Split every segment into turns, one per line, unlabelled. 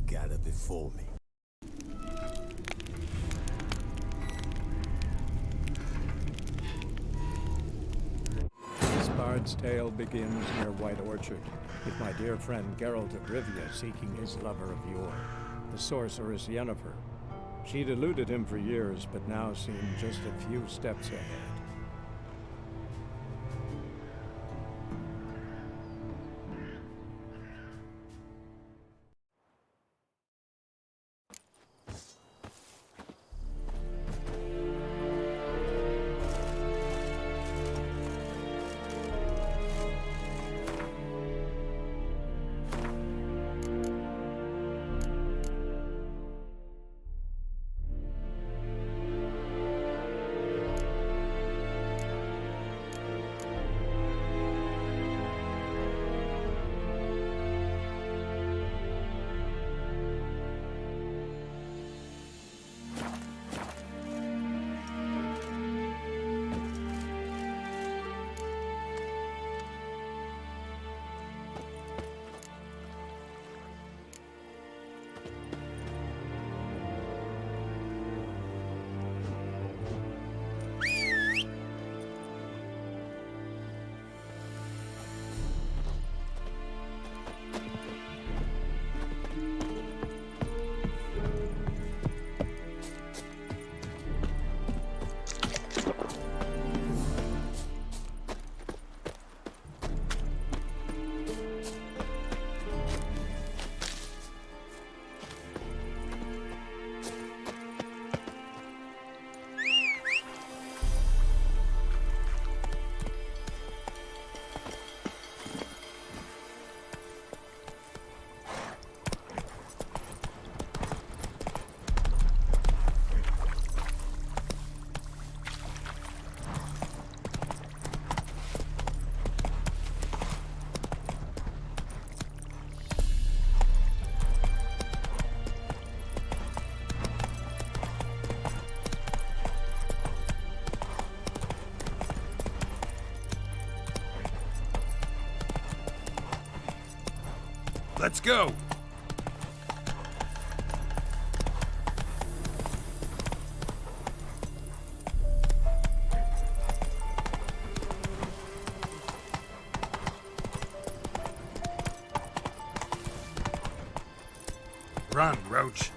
gather before me.
This bard's tale begins near White Orchard, with my dear friend Geralt of Rivia seeking his lover of yore, the sorceress Yennefer. She'd eluded him for years, but now seemed just a few steps ahead.
Let's go! Run, Roach.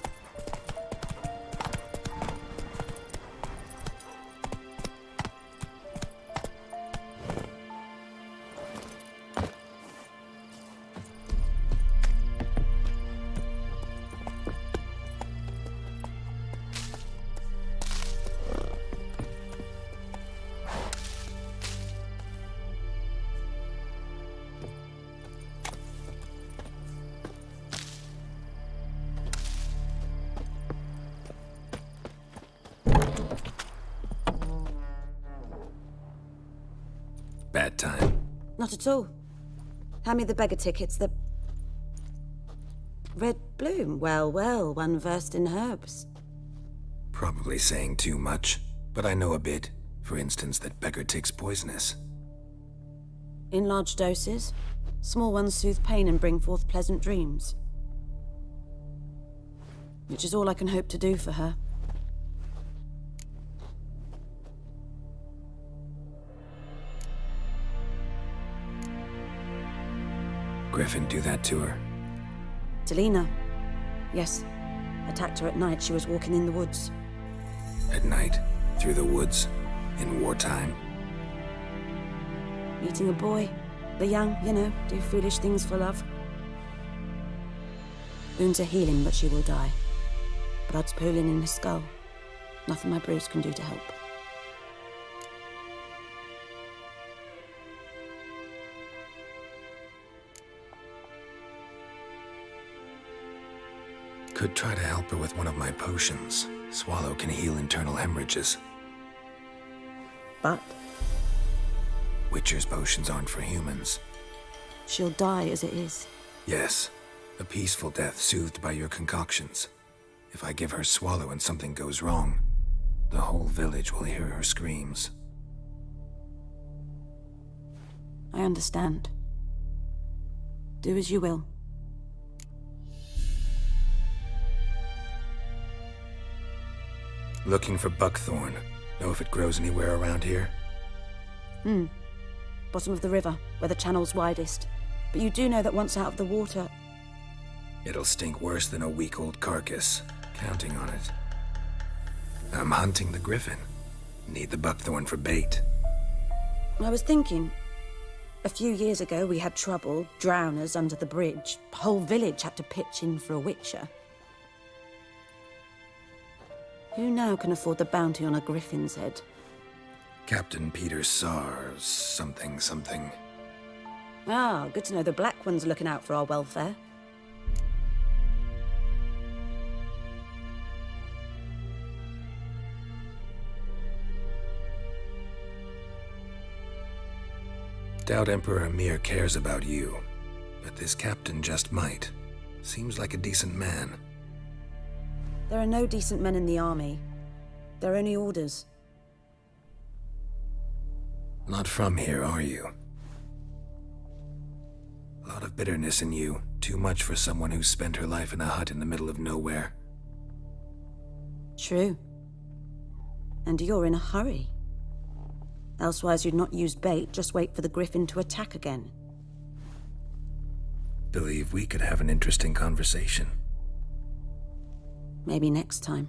Bad time.
Not at all. Hand me the beggar tickets, the... Red Bloom. Well, well, one versed in herbs.
Probably saying too much, but I know a bit. For instance, that beggar tick's poisonous.
In large doses. Small ones soothe pain and bring forth pleasant dreams. Which is all I can hope to do for her.
Griffin do that to her?
Delina. Yes. Attacked her at night. She was walking in the woods.
At night? Through the woods? In wartime?
Meeting a boy. The young, you know, do foolish things for love. Wounds are healing, but she will die. Blood's pooling in her skull. Nothing my bruise can do to help.
Could try to help her with one of my potions. Swallow can heal internal hemorrhages.
But
Witcher's potions aren't for humans.
she'll die as it is.
Yes. A peaceful death soothed by your concoctions. If I give her Swallow and something goes wrong, the whole village will hear her screams.
I understand. Do as you will.
Looking for buckthorn. Know if it grows anywhere around here?
Bottom of the river, where the channel's widest. But you do know that once out of the water...
It'll stink worse than a week-old carcass. Counting on it. I'm hunting the griffin. Need the buckthorn for bait.
I was thinking... A few years ago, we had trouble, drowners under the bridge. The whole village had to pitch in for a witcher. Who now can afford the bounty on a griffin's head?
Captain Peter Sars, something.
Ah, good to know the Black One's looking out for our welfare.
Doubt Emperor Emir cares about you, but this captain just might. Seems like a decent man.
There are no decent men in the army. They're only orders.
Not from here, are you? A lot of bitterness in you. Too much for someone who spent her life in a hut in the middle of nowhere.
True. And you're in a hurry. Elsewise you'd not use bait, just wait for the griffin to attack again.
Believe we could have an interesting conversation.
Maybe next time.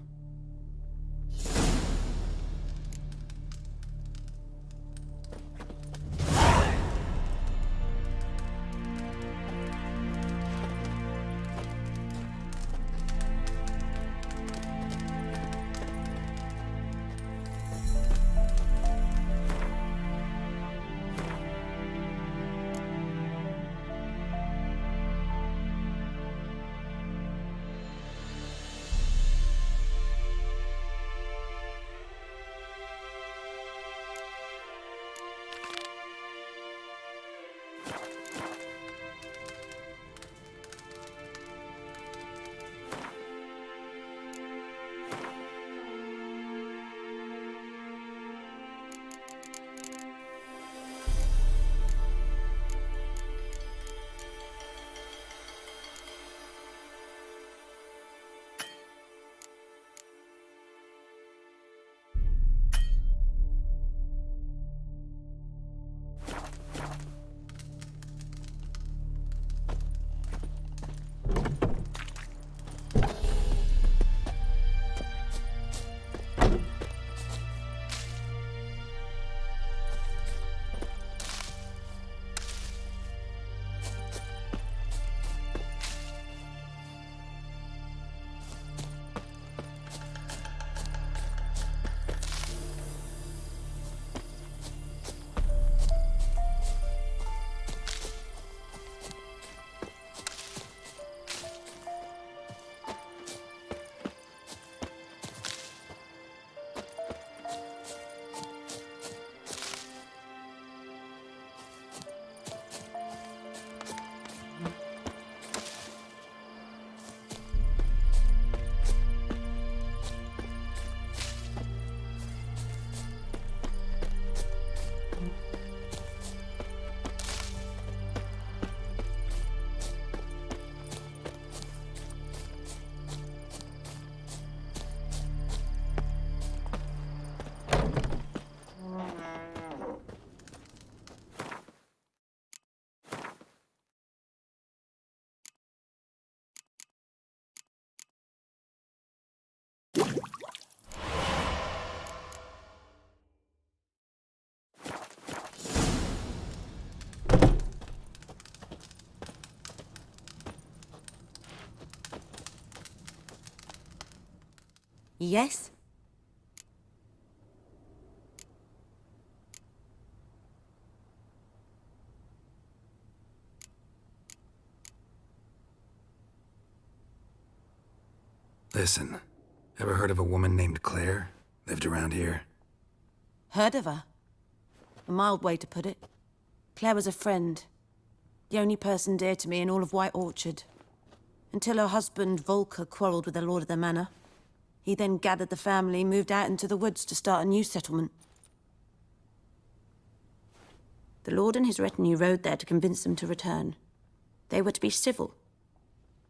Yes?
Listen, ever heard of a woman named Claire? Lived around here?
Heard of her? A mild way to put it. Claire was a friend. The only person dear to me in all of White Orchard. Until her husband, Volker, quarreled with the lord of the manor. He then gathered the family, moved out into the woods to start a new settlement. The lord and his retinue rode there to convince them to return. They were to be civil.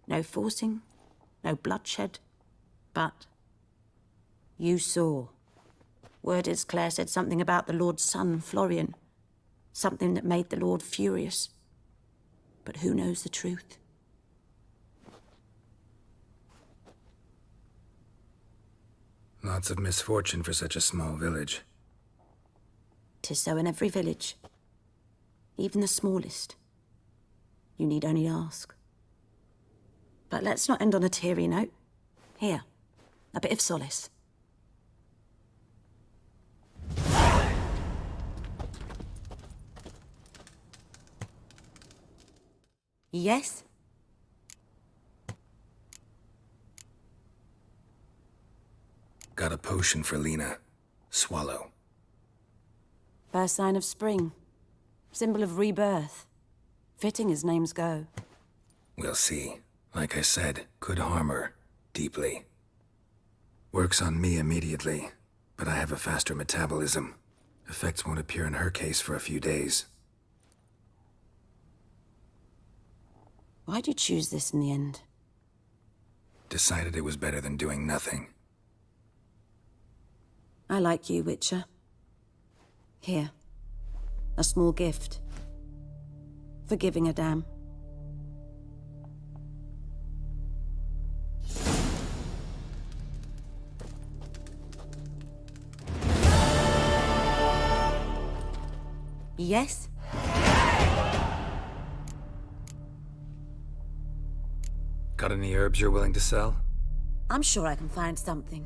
No forcing, no bloodshed, but You saw. Word is Claire said something about the Lord's son, Florian. Something that made the Lord furious. But who knows the truth?
Lots of misfortune for such a small village.
'Tis so in every village. Even the smallest. You need only ask. But let's not end on a teary note. Here, a bit of solace. Yes?
Got a potion for Lena. Swallow.
First sign of spring. Symbol of rebirth. Fitting as names go.
We'll see. Like I said, could harm her. Deeply. Works on me immediately, but I have a faster metabolism. Effects won't appear in her case for a few days.
Why'd you choose this in the end?
Decided it was better than doing nothing.
I like you, Witcher. Here. A small gift. For giving a damn. Yes?
Got any herbs you're willing to sell?
I'm sure I can find something.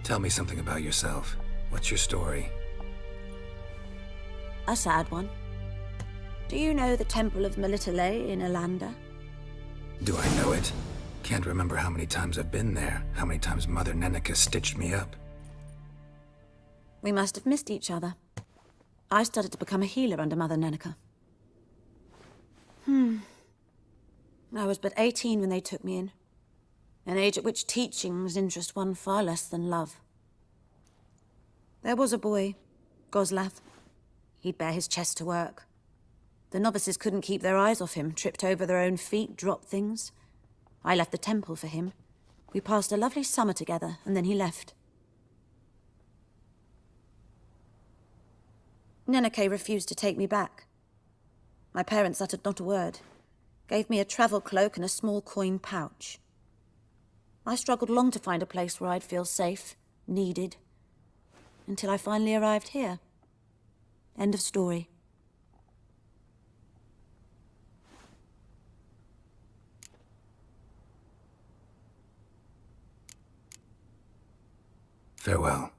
Tell me something about yourself. What's your story?
A sad one. Do you know the Temple of Melitele in Alanda?
Do I know it? Can't remember how many times I've been there, how many times Mother Neneka stitched me up.
We must have missed each other. I started to become a healer under Mother Neneka. I was but 18 when they took me in. An age at which teachings interest one far less than love. There was a boy, Goslav. He'd bear his chest to work. The novices couldn't keep their eyes off him, tripped over their own feet, dropped things. I left the temple for him. We passed a lovely summer together, and then he left. Neneke refused to take me back. My parents uttered not a word. Gave me a travel cloak and a small coin pouch. I struggled long to find a place where I'd feel safe, needed, until I finally arrived here. End of story.
Farewell.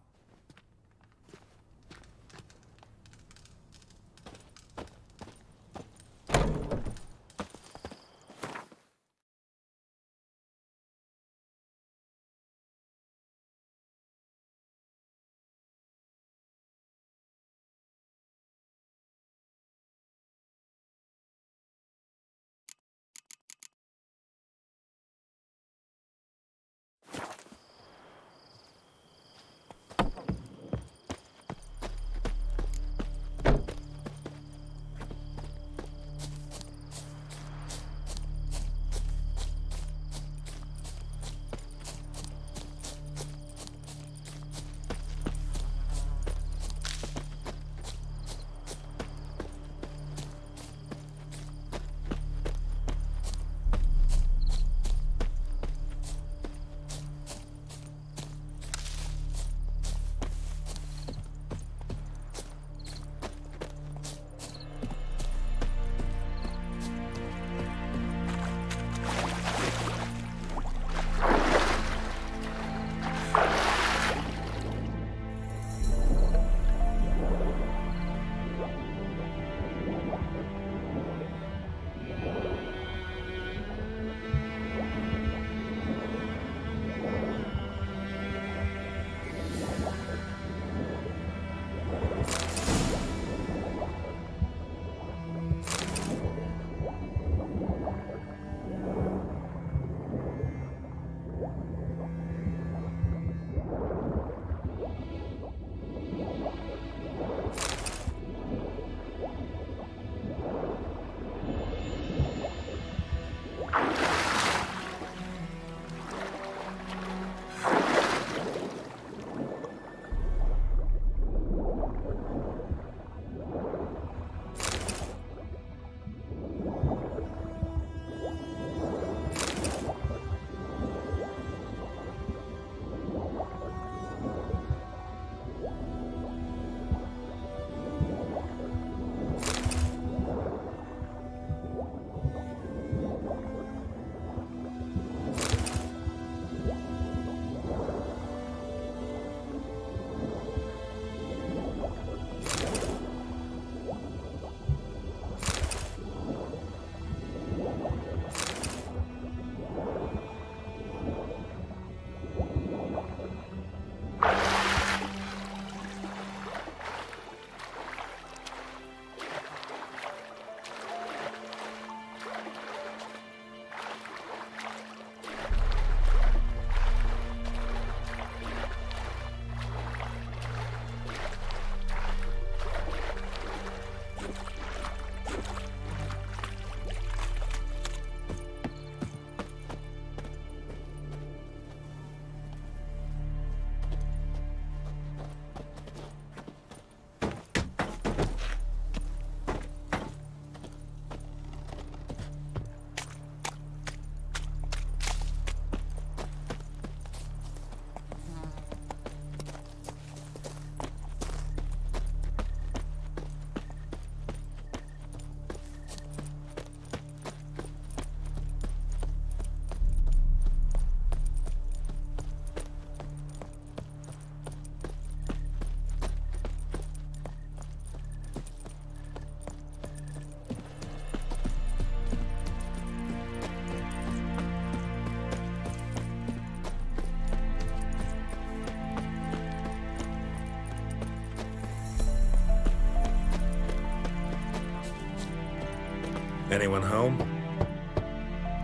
Anyone home?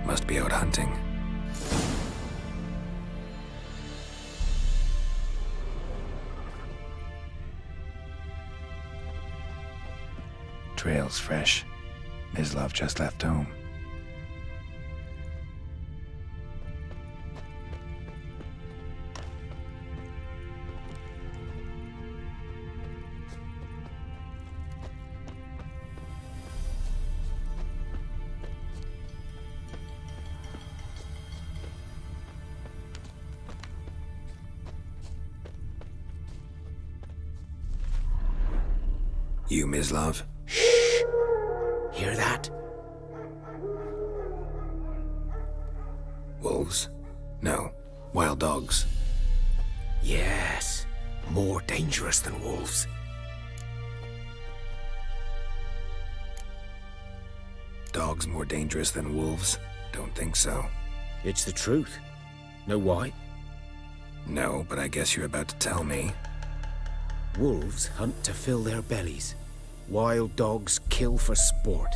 Must be out hunting. Trail's fresh. Mislav just left home. You, Mislav?
Hear that?
Wolves? No. Wild dogs.
Yes, more dangerous than wolves.
Dogs more dangerous than wolves? Don't think so.
It's the truth. Know why?
No, but I guess you're about to tell me.
Wolves hunt to fill their bellies. Wild dogs kill for sport.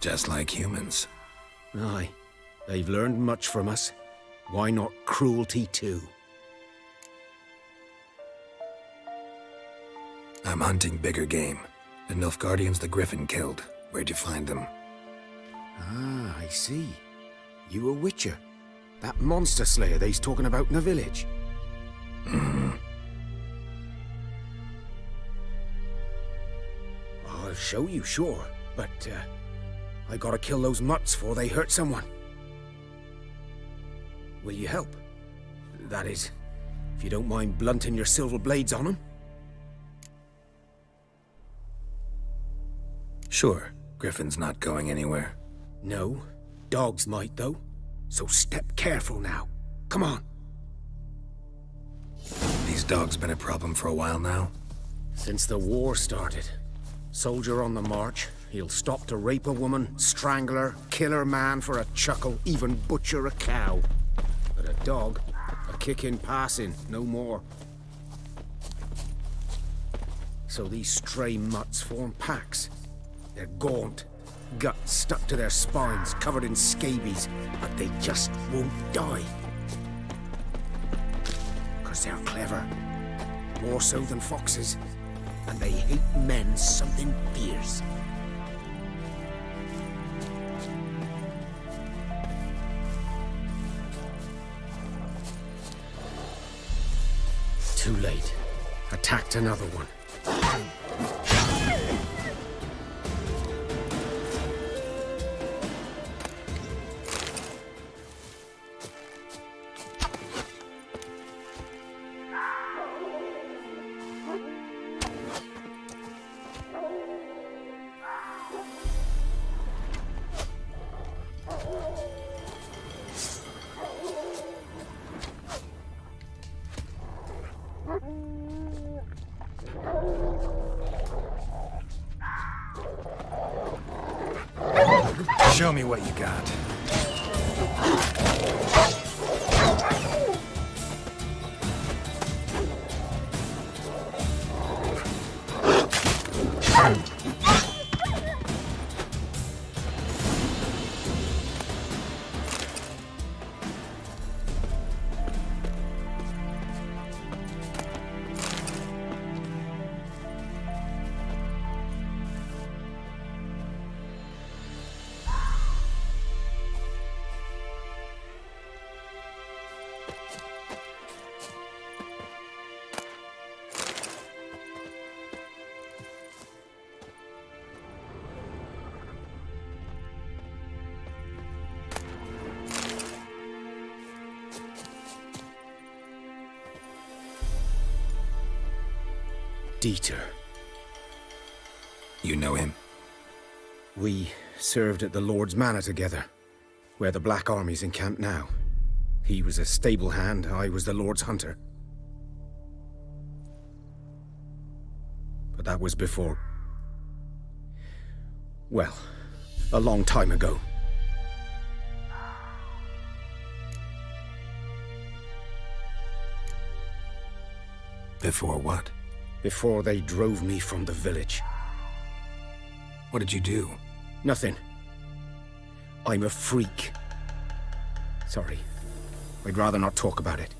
Just like humans.
Aye, they've learned much from us. Why not cruelty too?
I'm hunting bigger game. The Nilfgaardians the Griffin killed. Where'd you find them?
Ah, I see. You a witcher. That monster slayer they's talking about in the village. I'll show you, sure. But, I gotta kill those mutts before they hurt someone. Will you help? That is, if you don't mind blunting your silver blades on them.
Sure. Griffin's not going anywhere.
No, dogs might though. So step careful now. Come on.
These dogs been a problem for a while now?
Since the war started. Soldier on the march, he'll stop to rape a woman, strangle her, kill her man for a chuckle, even butcher a cow. But a dog, a kick in passing, no more. So these stray mutts form packs. They're gaunt, guts stuck to their spines, covered in scabies, but they just won't die. 'Cause they're clever, more so than foxes, and they hate men something fierce. Too late. Attacked another one.
Show me what you got.
Dieter.
You know him?
We served at the Lord's Manor together, where the Black Army's encamped now. He was a stable hand, I was the Lord's hunter. But that was before... well, a long time ago.
Before what?
Before they drove me from the village.
What did you do?
Nothing. I'm a freak. Sorry. I'd rather not talk about it.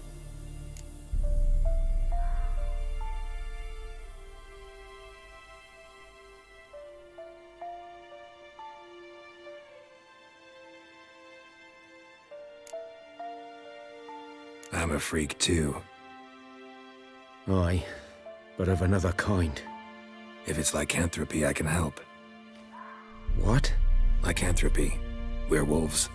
I'm a freak too.
Aye, but of another kind.
If it's lycanthropy, I can help.
What?
Lycanthropy. Werewolves.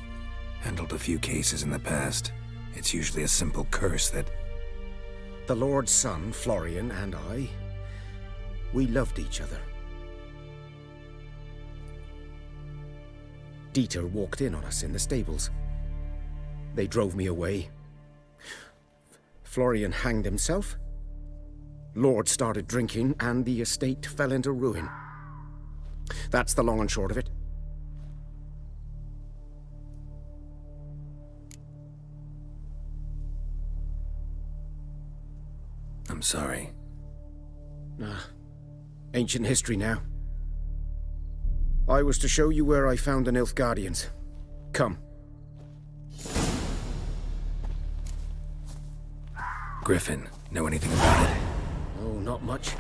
Handled a few cases in the past. It's usually a simple curse that...
The Lord's son, Florian, and I... we loved each other. Dieter walked in on us in the stables. They drove me away. Florian hanged himself. Lord started drinking, and the estate fell into ruin. That's the long and short of it.
I'm sorry.
Ancient history now. I was to show you where I found the Nilfgaardians. Come.
Griffin, know anything about it?
Oh, not much.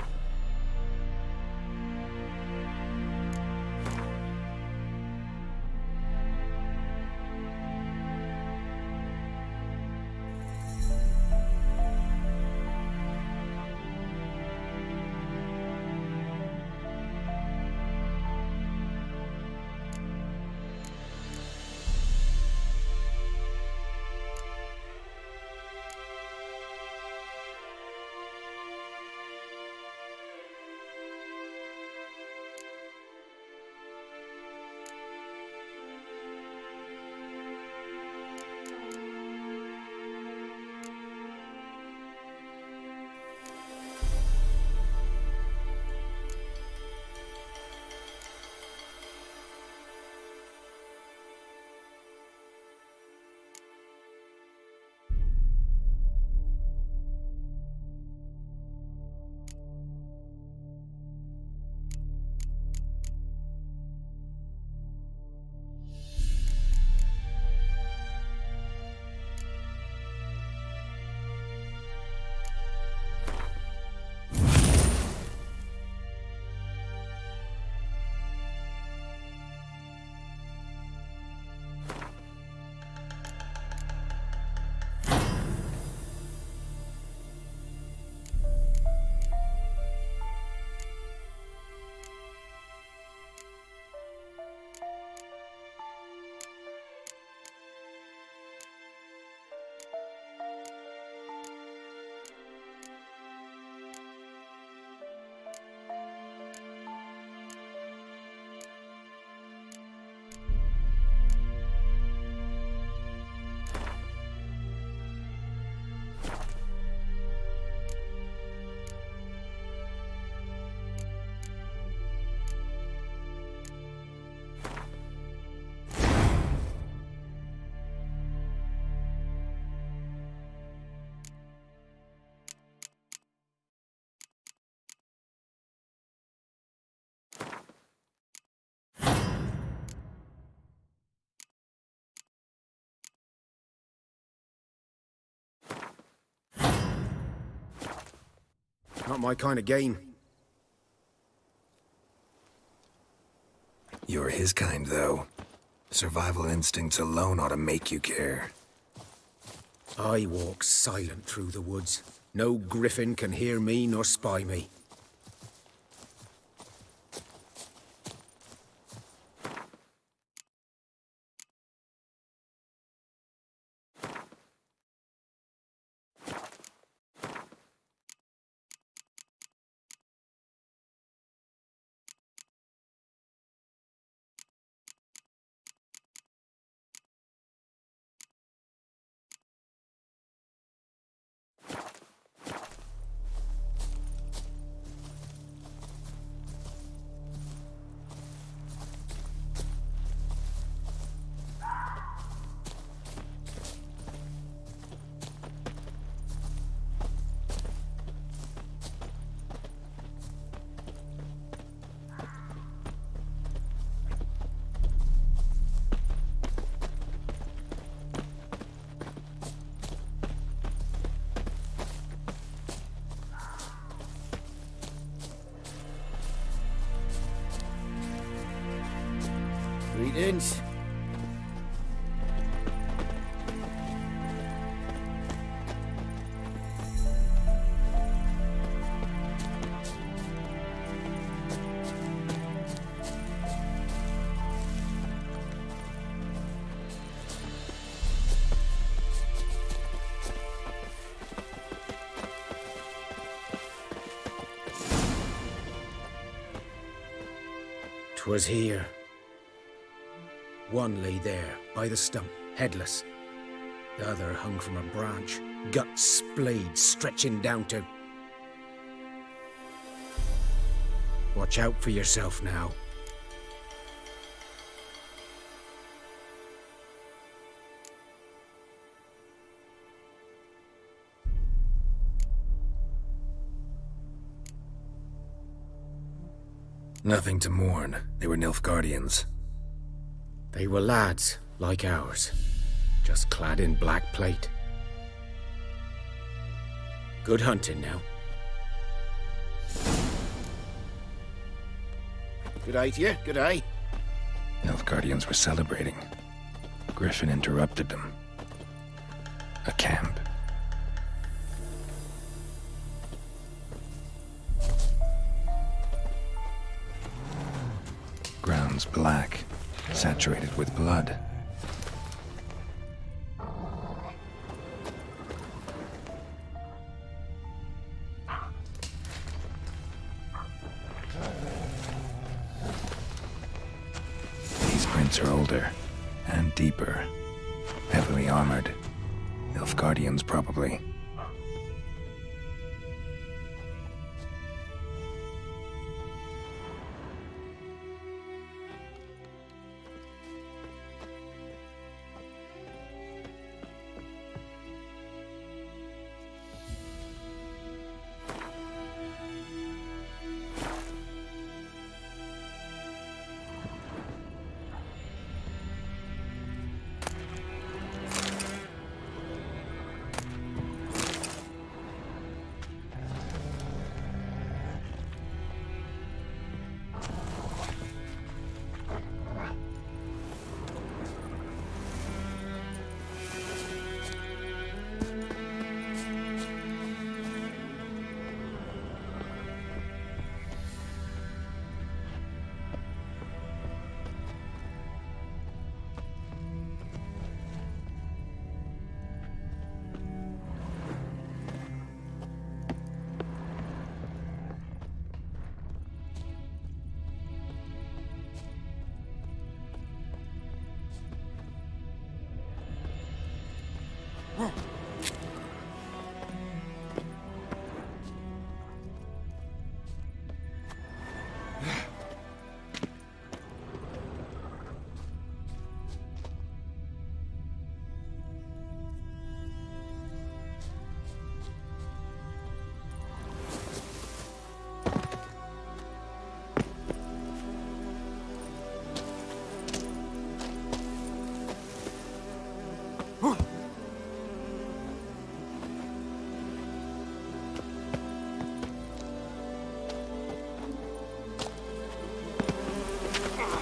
Not my kind of game.
You're his kind, though. Survival instincts alone ought to make you care.
I walk silent through the woods. No griffin can hear me nor spy me. Greetings.'Twas here. One lay there, by the stump, headless. The other hung from a branch, guts splayed, stretching down to... Watch out for yourself now.
Nothing to mourn. They were Nilfgaardians.
They were lads, like ours, just clad in black plate. Good hunting now. Good day to you, good day.
Nilfgaardians were celebrating. Griffin interrupted them. A camp. Grounds black, saturated with blood. These prints are older and deeper, heavily armored. Nilfgaardians, probably.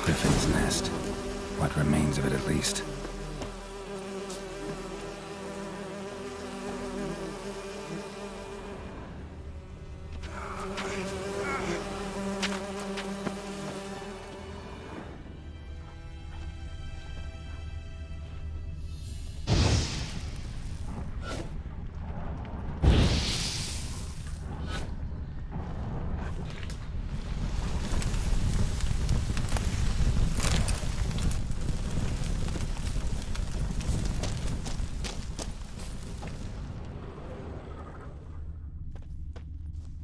Griffin's nest. What remains of it, at least.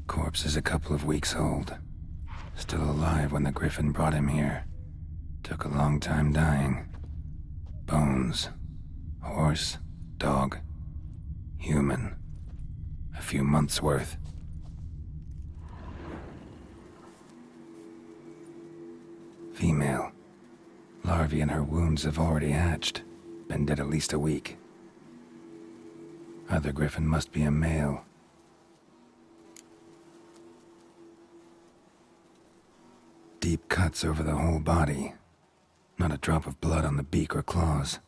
Corpse is a couple of weeks old. Still alive when the Griffin brought him here. Took a long time dying. Bones. Horse. Dog. Human. A few months' worth. Female. Larvae in her wounds have already hatched. Been dead at least a week. Other Griffin must be a male. Deep cuts over the whole body. Not a drop of blood on the beak or claws.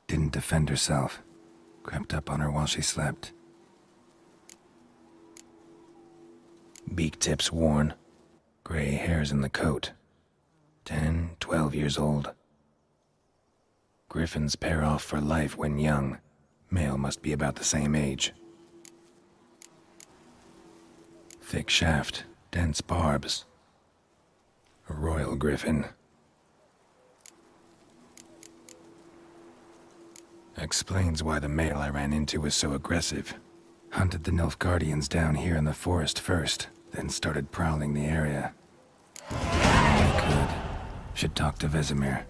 Didn't defend herself. Crept up on her while she slept. Beak tips worn. Gray hairs in the coat. 10, 12 years old. Griffins pair off for life when young. Male must be about the same age. Thick shaft, dense barbs. A royal griffin. Explains why the male I ran into was so aggressive. Hunted the Nilfgaardians down here in the forest first, then started prowling the area. I could. Should talk to Vesemir.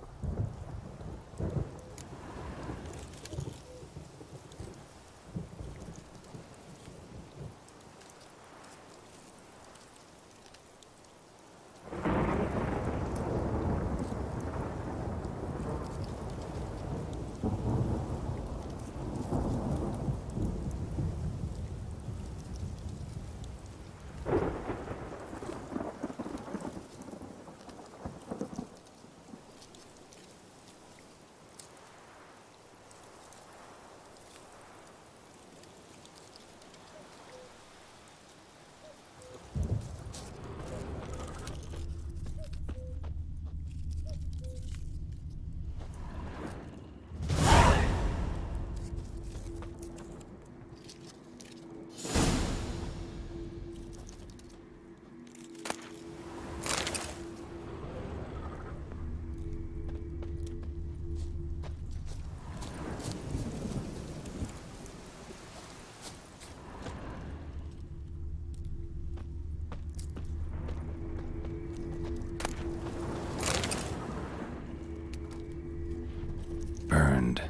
Burned.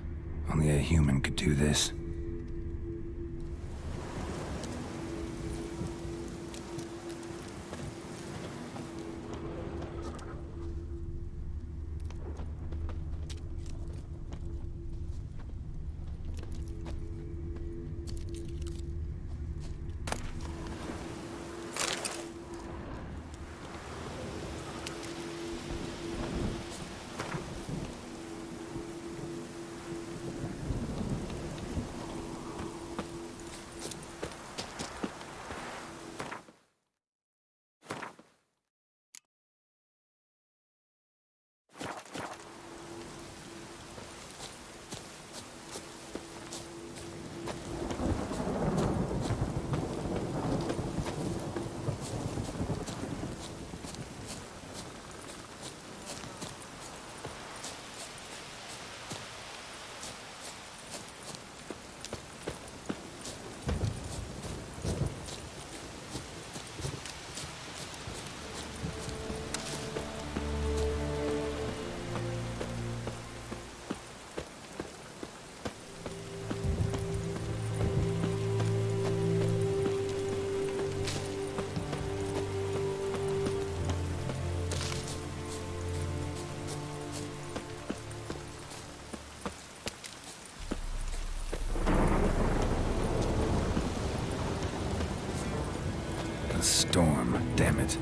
Only a human could do this. A storm, damn it.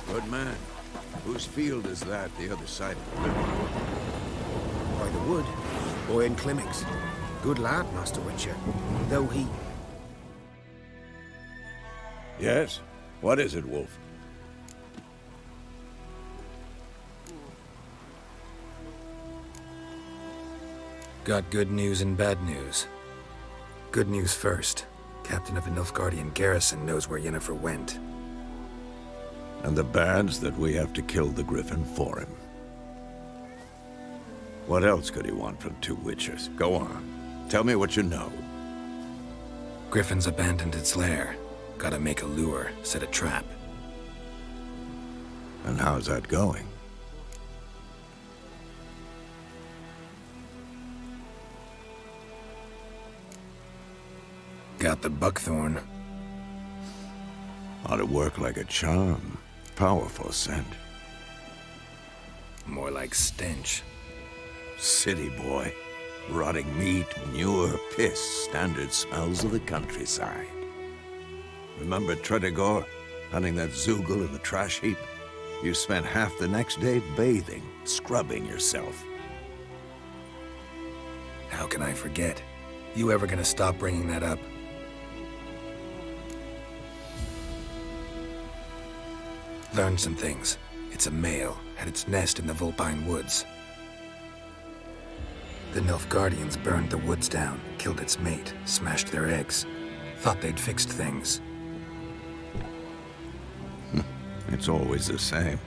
Good man. Whose field is that, the other side of the river?
By the wood. Owen Climmings. Good lad, Master Witcher. Though he...
Yes? What is it, Wolf?
Got good news and bad news. Good news first. Captain of the Nilfgaardian garrison knows where Yennefer went.
And the bad's that we have to kill the Griffin for him. What else could he want from two Witchers? Go on. Tell me what you know.
Griffin's abandoned its lair. Gotta make a lure, set a trap.
And how's that going?
Got the buckthorn.
Ought to work like a charm. Powerful scent.
More like stench.
City boy. Rotting meat, manure, piss. Standard smells of the countryside. Remember Tredegor? hunting that Zoogle in the trash heap. You spent half the next day bathing, scrubbing yourself.
How can I forget? You ever gonna stop bringing that up? Learned some things. It's a male, had its nest in the Vulpine Woods. The Nilfgaardians burned the woods down, killed its mate, smashed their eggs. Thought they'd fixed things.
It's always the same.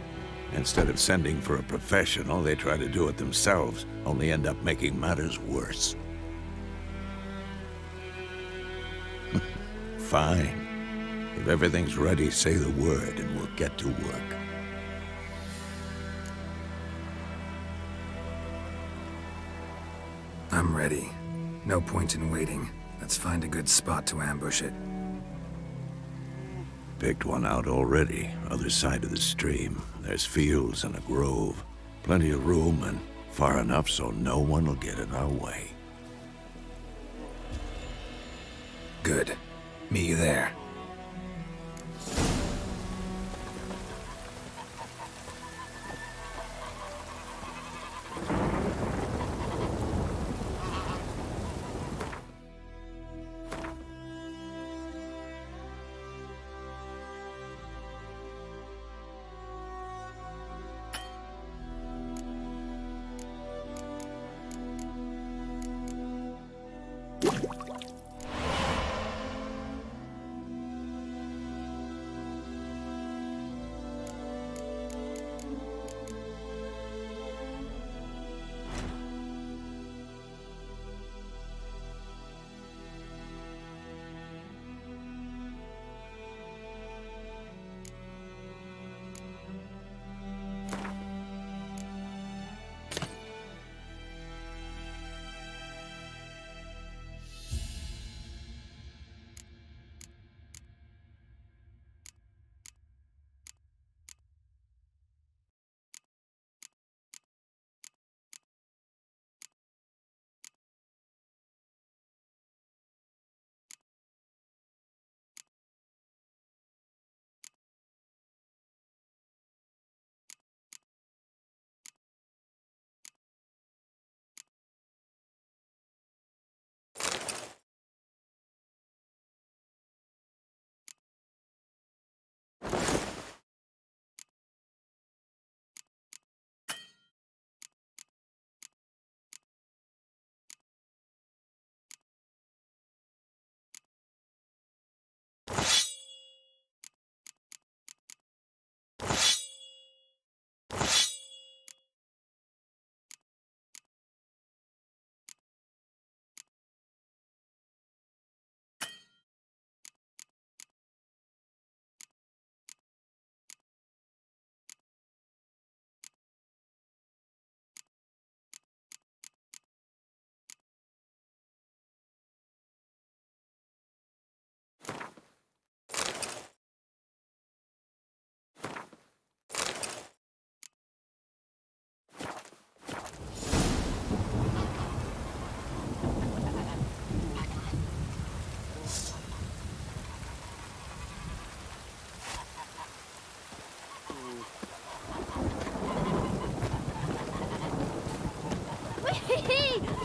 Instead of sending for a professional, they try to do it themselves, only end up making matters worse. Fine. If everything's ready, say the word and we'll get to work.
I'm ready. No point in waiting. Let's find a good spot to ambush it.
Picked one out already, other side of the stream. There's fields and a grove. Plenty of room and far enough so no one will get in our way.
Good. Meet you there.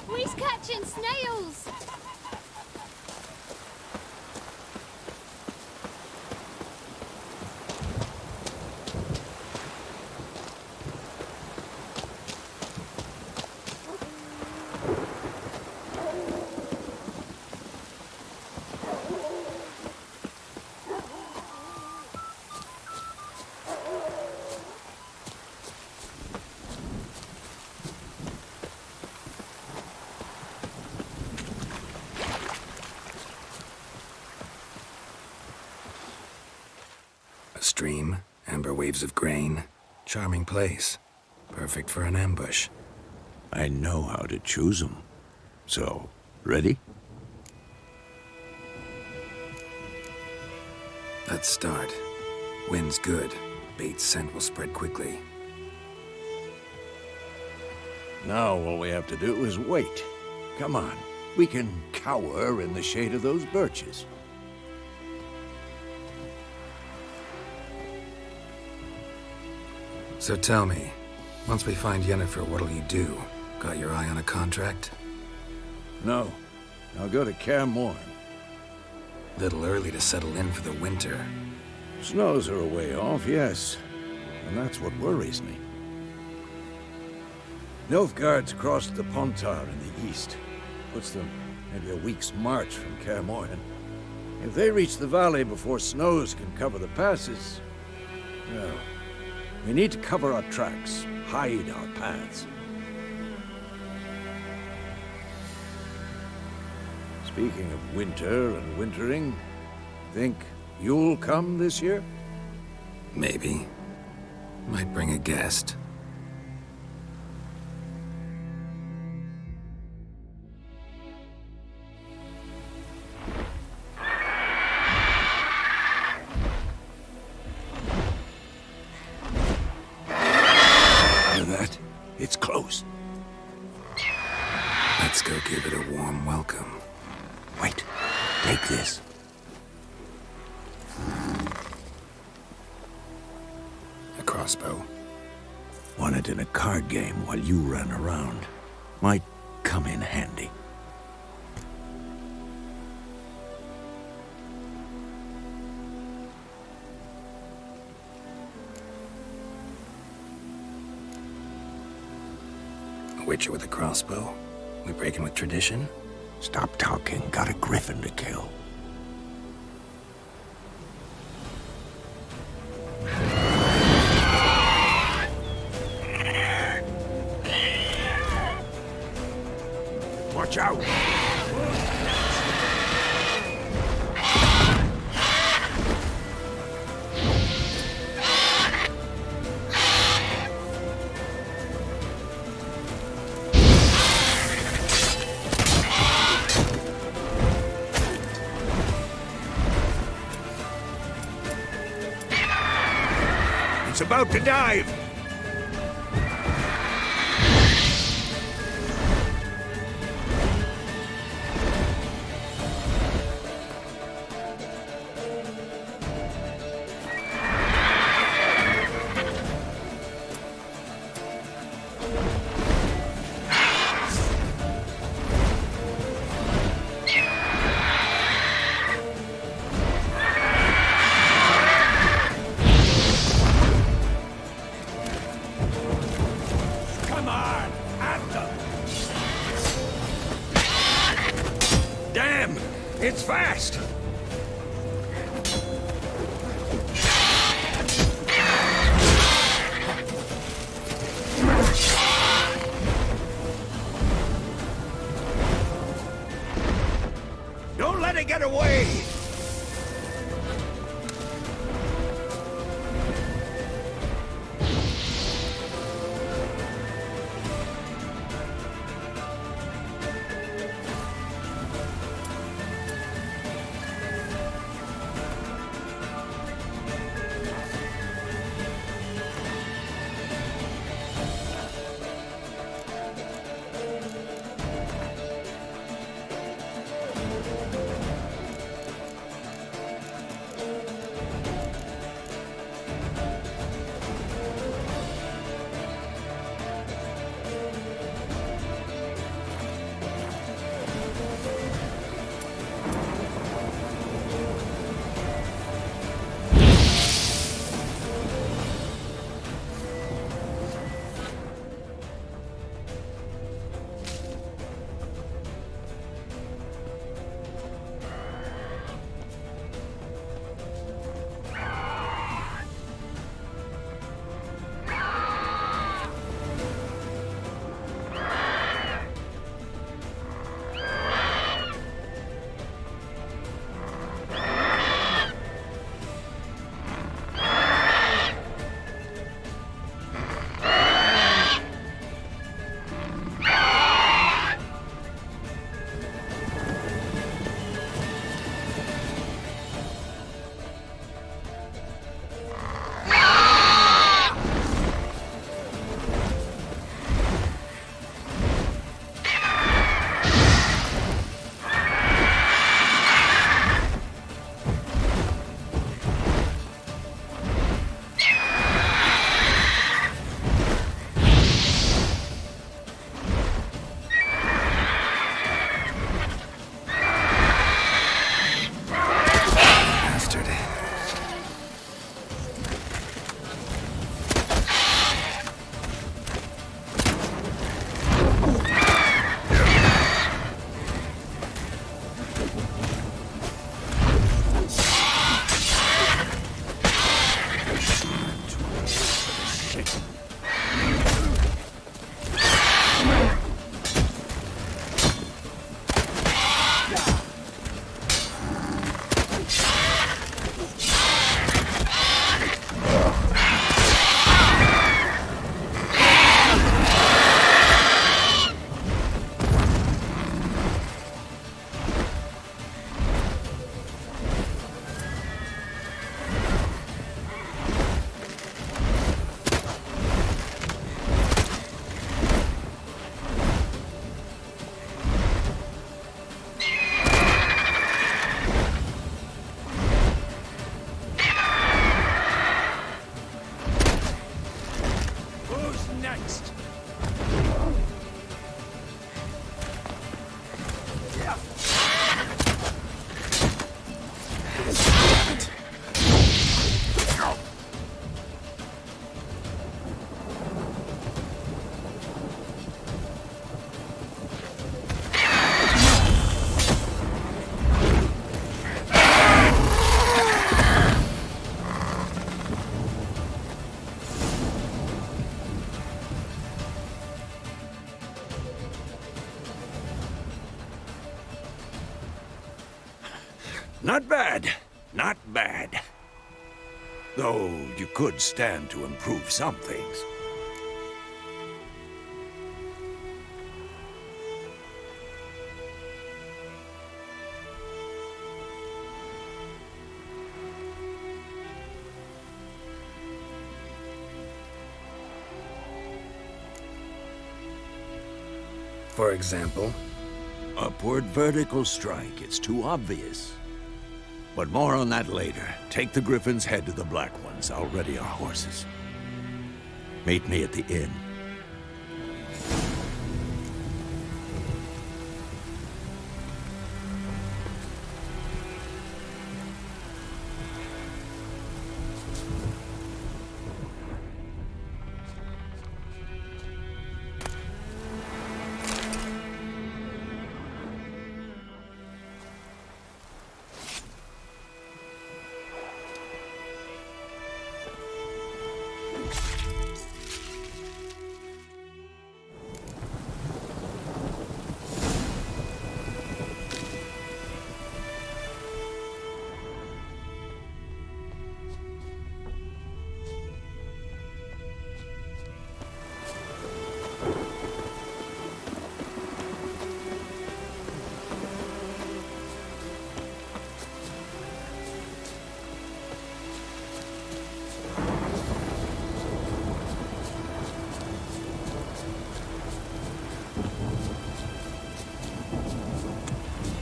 We's catching snails!
A stream, amber waves of grain. Charming place. Perfect for an ambush.
I know how to choose them. So, ready?
Let's start. Wind's good. Bait's scent will spread quickly.
Now all we have to do is wait. Come on. We can cower in the shade of those birches.
So tell me, once we find Yennefer, what'll you do? Got your eye on a contract?
No. I'll go to Kaer Morhen.
Little early to settle in for the winter.
Snows are a way off, yes. And that's what worries me. Nilfgaard's crossed the Pontar in the east. Puts them maybe a week's march from Kaer Morhen. If they reach the valley before snows can cover the passes, well, we need to cover our tracks, hide our paths. Speaking of winter and wintering, think you'll come this year?
Maybe. Might bring a guest.
Hear that? It's close.
Let's go give it a warm welcome.
Wait, take this.
A crossbow.
Won it in a card game while you ran around. Might come in handy.
A witcher with a crossbow? We breaking with tradition?
Stop talking. Got a griffin to kill. Watch out! It's about to dive! Come on! At them! Damn! It's fast! Don't let it get away!
next?
Not bad. Not bad. Though you could stand to improve some things.
For example?
Upward vertical strike. It's too obvious. But more on that later. Take the Griffin's head to the Black Ones. I'll ready our horses. Meet me at the inn.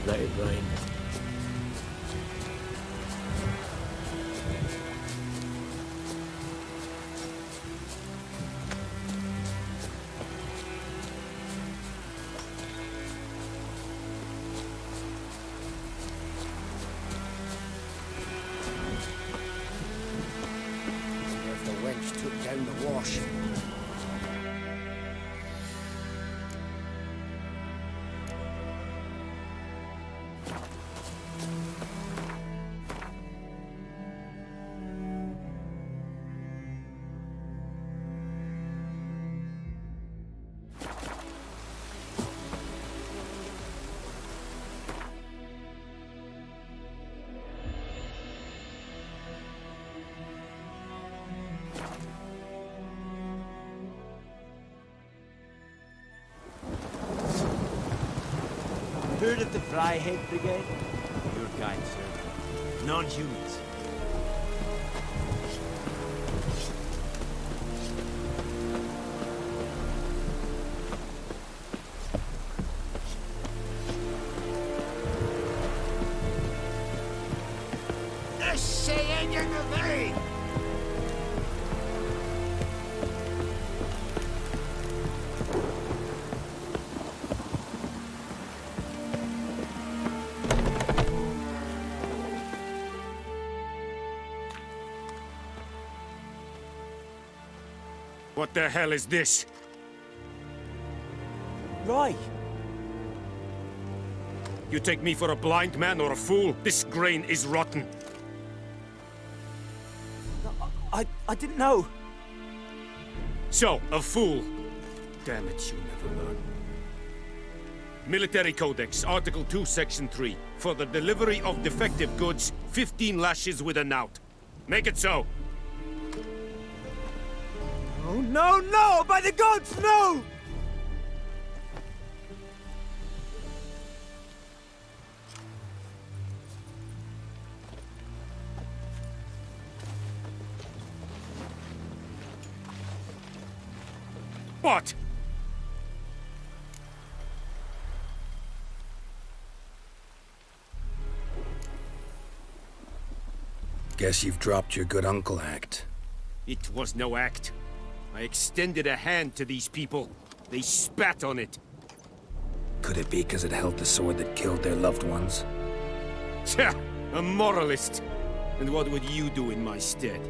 Let it rain.
If the wench took down the wash.
Heard of the Fryhead Brigade? Your kind servant. Non-humans.
What the hell is this?
Roy!
You take me for a blind man or a fool? This grain is rotten.
I didn't know.
So, a fool. Damn it, you never learn. Military Codex, Article 2, Section 3. For the delivery of defective goods, 15 lashes with a knout. Make it so.
Oh, no, no! By the gods, no!
What?
Guess you've dropped your good uncle act.
It was no act. I extended a hand to these people. They spat on it.
Could it be because it held the sword that killed their loved ones?
Tja, a moralist. And what would you do in my stead?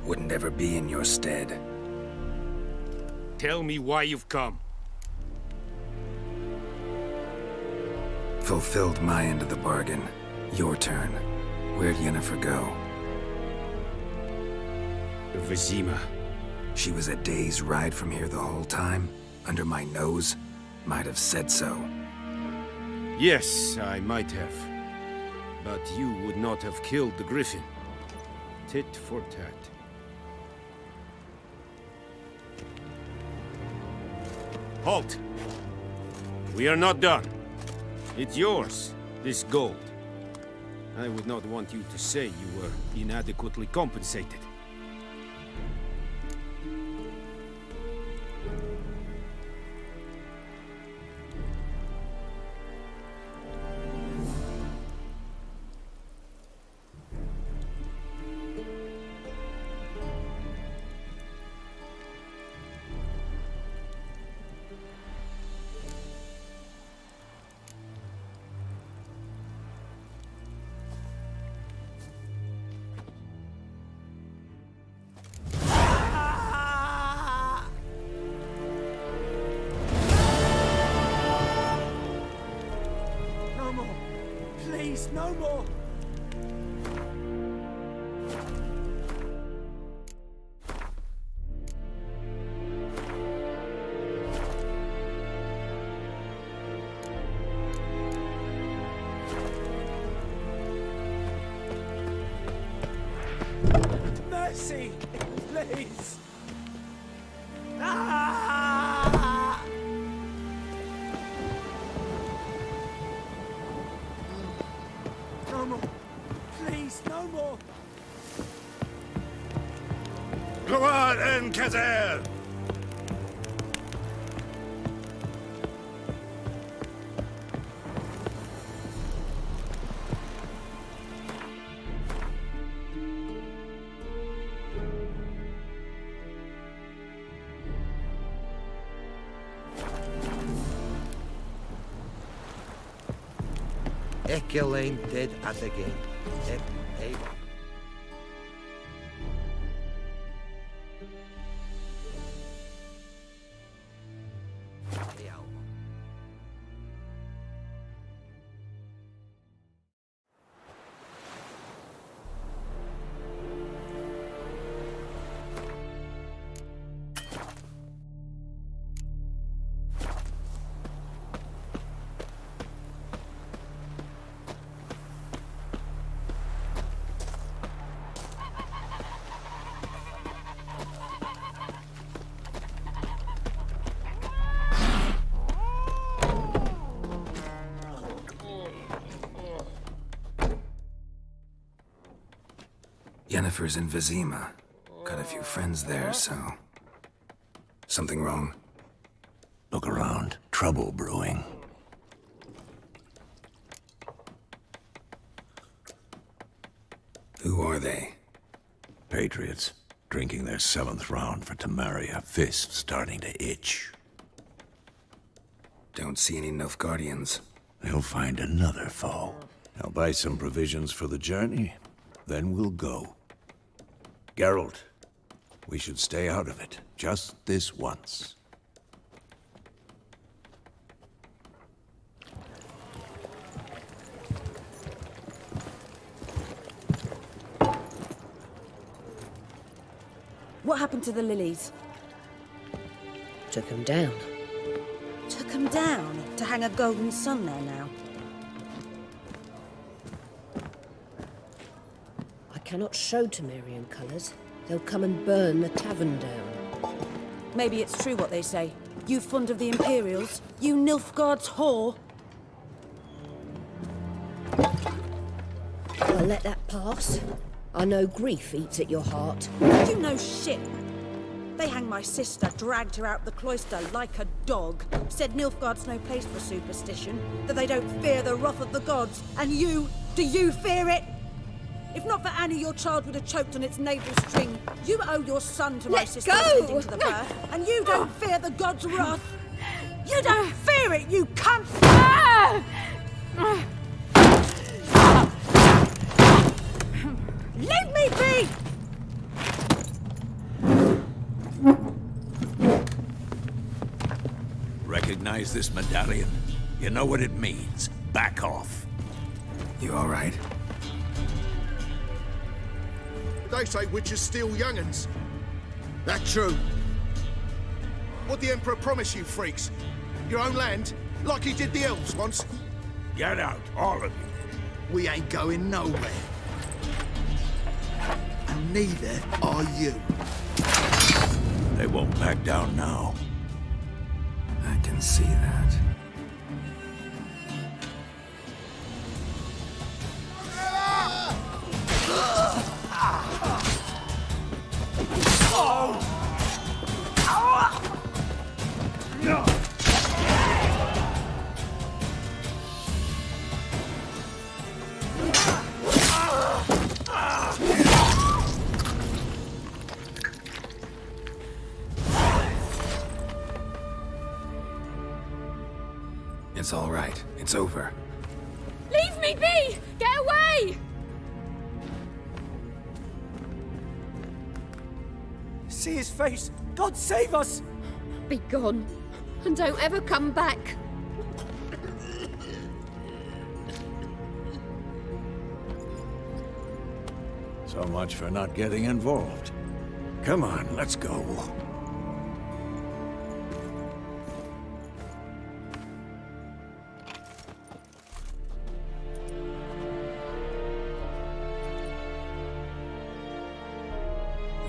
Wouldn't ever be in your stead.
Tell me why you've come.
Fulfilled my end of the bargain. Your turn. Where'd Yennefer go?
Vizima.
She was a day's ride from here the whole time? Under my nose? Might have said so.
Yes, I might have. But you would not have killed the Griffin. Tit for tat. Halt! We are not done. It's yours, this gold. I would not want you to say you were inadequately compensated.
Please, no more! Mercy! Please! Ah! No more! Please, no more!
Gloire en Kazer!
Echelane dead at the gate. Hey.
Yennefer's in Vizima. Got a few friends there, so... Something wrong?
Look around. Trouble brewing.
Who are they?
Patriots. Drinking their 7th round for Temeria. Fist starting to itch.
Don't see any Nilfgaardians.
They'll find another foe. I'll buy some provisions for the journey. Then we'll go. Geralt, we should stay out of it. Just this once.
What happened to the lilies?
Took him down.
Took them down to hang a golden sun there now.
I cannot show Temerian colours. They'll come and burn the tavern down.
Maybe it's true what they say. You fond of the Imperials? You Nilfgaard's whore?
I'll let that pass. I know grief eats at your heart.
You know shit. They hanged my sister, dragged her out the cloister like a dog. Said Nilfgaard's no place for superstition, that they don't fear the wrath of the gods. And you, do you fear it?
If not for Annie, your child would have choked on its navel string. You owe your son to my
Let
sister
go!
attending to the birth, and you don't fear the god's wrath. You don't fear it, you cunt! Leave me be!
Recognize this medallion? You know what it means. Back off.
You all right?
They say witches steal young'uns. That true? What the Emperor promise you, freaks? Your own land? Like he did the elves once?
Get out, all of you.
We ain't going nowhere. And neither are you.
They won't back down now.
I can see that. It's all right. It's over.
Leave me be! Get away!
See his face! God save us!
Be gone. And don't ever come back.
So much for not getting involved. Come on, let's go.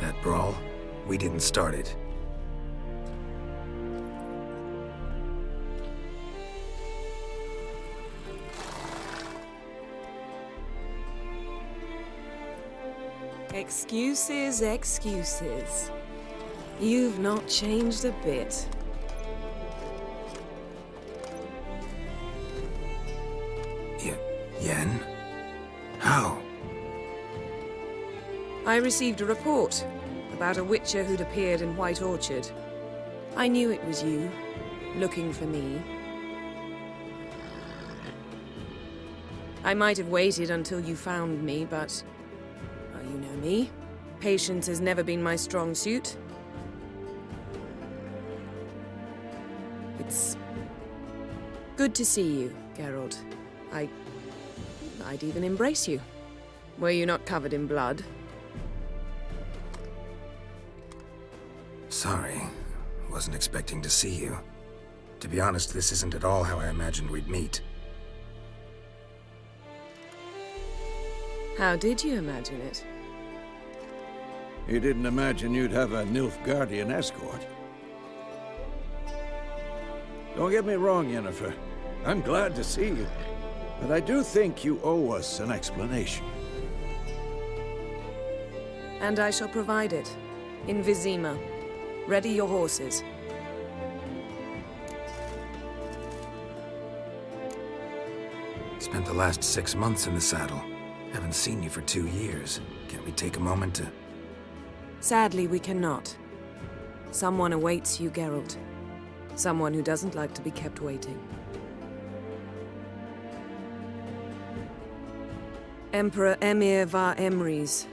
That brawl, we didn't start it.
Excuses, excuses. You've not changed a bit.
Yen? How?
I received a report about a witcher who'd appeared in White Orchard. I knew it was you, looking for me. I might have waited until you found me, but... well, you know me. Patience has never been my strong suit. It's... good to see you, Geralt. I'd even embrace you. Were you not covered in blood?
Sorry. Wasn't expecting to see you. To be honest, this isn't at all how I imagined we'd meet.
How did you imagine it?
You didn't imagine you'd have a Nilfgaardian escort. Don't get me wrong, Yennefer. I'm glad to see you. But I do think you owe us an explanation.
And I shall provide it. In Vizima. Ready your horses.
Spent the last 6 months in the saddle. Haven't seen you for 2 years. Can't we take a moment to...
Sadly, we cannot. Someone awaits you, Geralt. Someone who doesn't like to be kept waiting. Emperor Emhyr var Emreis,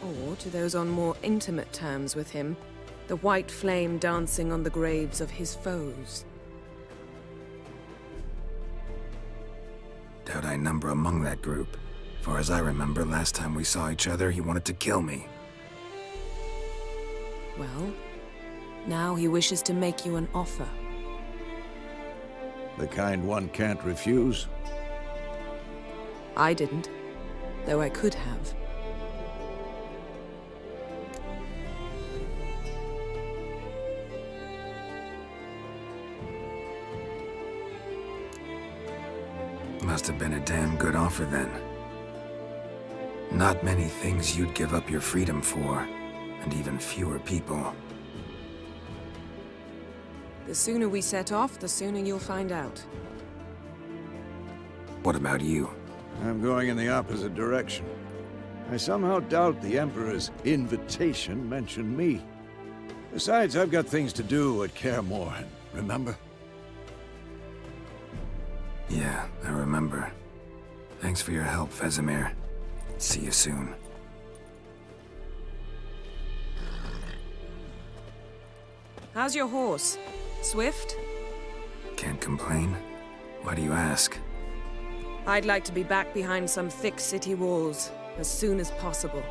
or to those on more intimate terms with him, the white flame dancing on the graves of his foes.
Doubt I number among that group. Far as I remember, last time we saw each other, he wanted to kill me.
Well, now he wishes to make you an offer.
The kind one can't refuse?
I didn't, though I could have.
Must have been a damn good offer then. Not many things you'd give up your freedom for, and even fewer people.
The sooner we set off, the sooner you'll find out.
What about you?
I'm going in the opposite direction. I somehow doubt the Emperor's invitation mentioned me. Besides, I've got things to do at Kaer Morhen, remember?
Yeah, I remember. Thanks for your help, Vesemir. See you soon.
How's your horse? Swift?
Can't complain. Why do you ask?
I'd like to be back behind some thick city walls as soon as possible.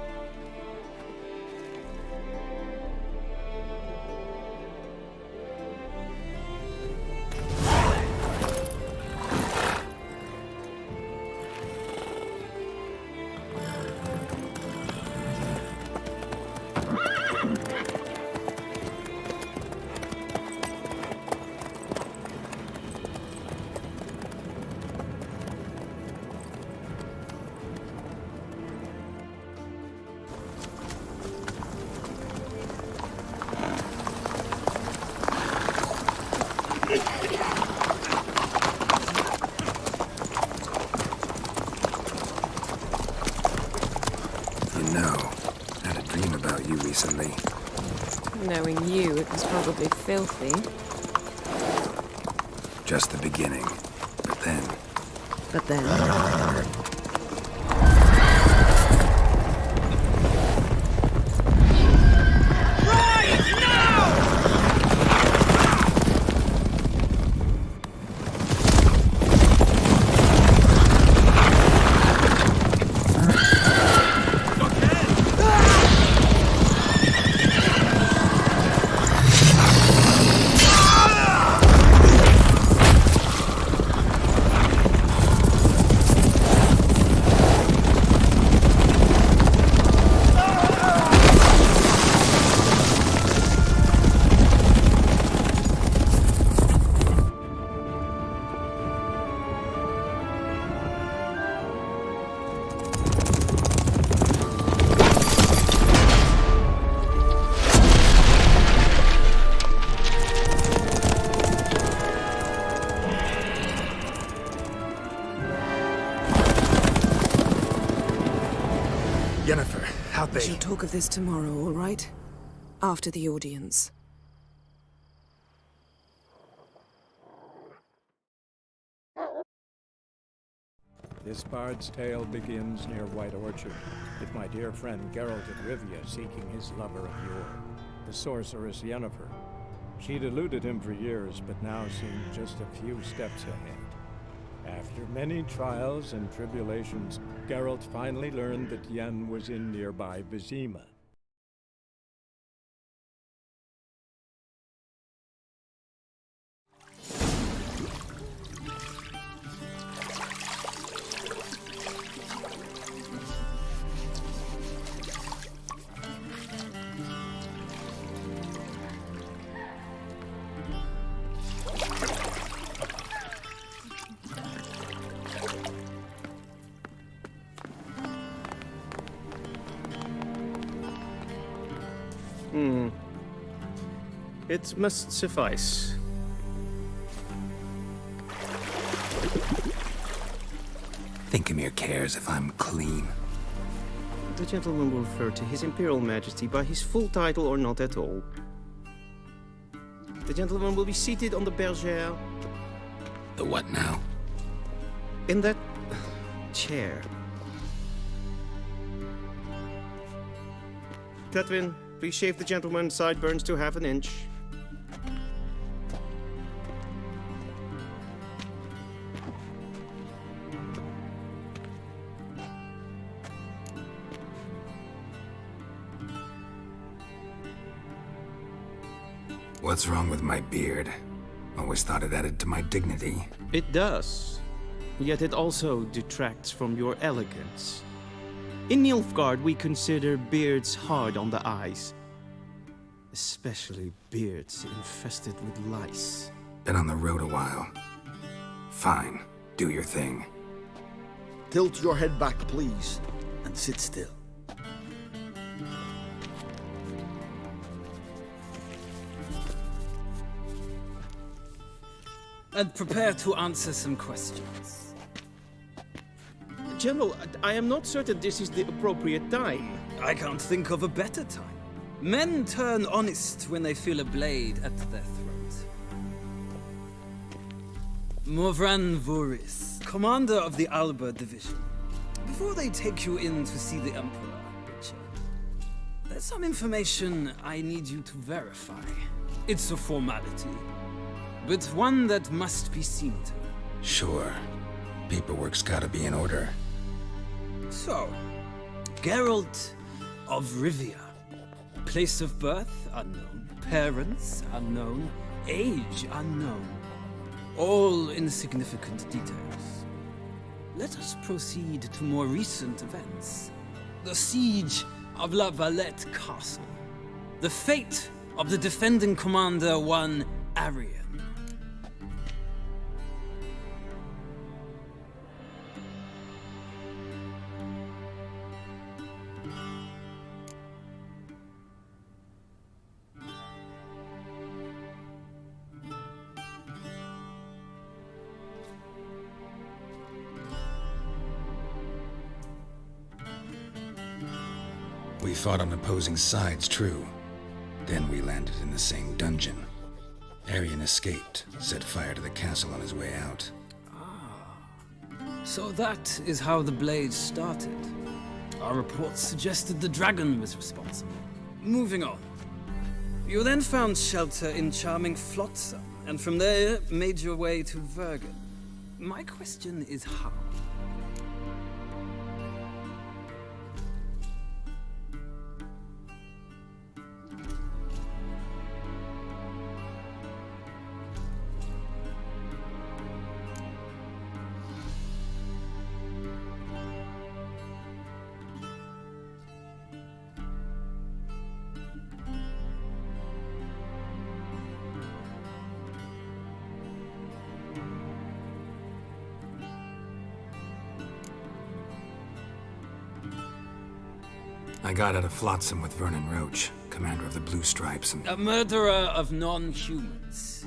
You know, I had a dream about you recently.
Knowing you, it was probably filthy.
Just the beginning. But then...
But then...
Yennefer, how'd
We
they...
shall talk of this tomorrow, all right? After the audience.
This bard's tale begins near White Orchard, with my dear friend Geralt of Rivia seeking his lover of yore, the sorceress Yennefer. She'd eluded him for years, but now seemed just a few steps ahead. After many trials and tribulations, Geralt finally learned that Yen was in nearby Vizima.
It must suffice.
Thinkamir cares if I'm clean.
The gentleman will refer to His Imperial Majesty by his full title or not at all. The gentleman will be seated on the bergère.
The what now?
In that chair. Cletwin, please shave the gentleman's sideburns to half an inch.
What's wrong with my beard? Always thought it added to my dignity.
It does. Yet it also detracts from your elegance. In Nilfgaard, we consider beards hard on the eyes. Especially beards infested with lice.
Been on the road a while. Fine. Do your thing.
Tilt your head back, please, and sit still.
And prepare to answer some questions.
General, I am not certain this is the appropriate time.
I can't think of a better time. Men turn honest when they feel a blade at their throat. Morvran Voris, commander of the Alba Division. Before they take you in to see the Emperor, Witcher, there's some information I need you to verify. It's a formality, but one that must be seen to.
Sure. Paperwork's gotta be in order.
So, Geralt of Rivia. Place of birth unknown, parents unknown, age unknown. All insignificant details. Let us proceed to more recent events. The siege of La Valette Castle. The fate of the defending commander, one Arian.
We fought on opposing sides, true. Then we landed in the same dungeon. Arian escaped, set fire to the castle on his way out.
So that is how the Blade started. Our reports suggested the dragon was responsible. Moving on. You then found shelter in charming Flotsam, and from there made your way to Vergen. My question is how?
I got out of Flotsam with Vernon Roach, commander of the Blue Stripes, and...
A murderer of non-humans.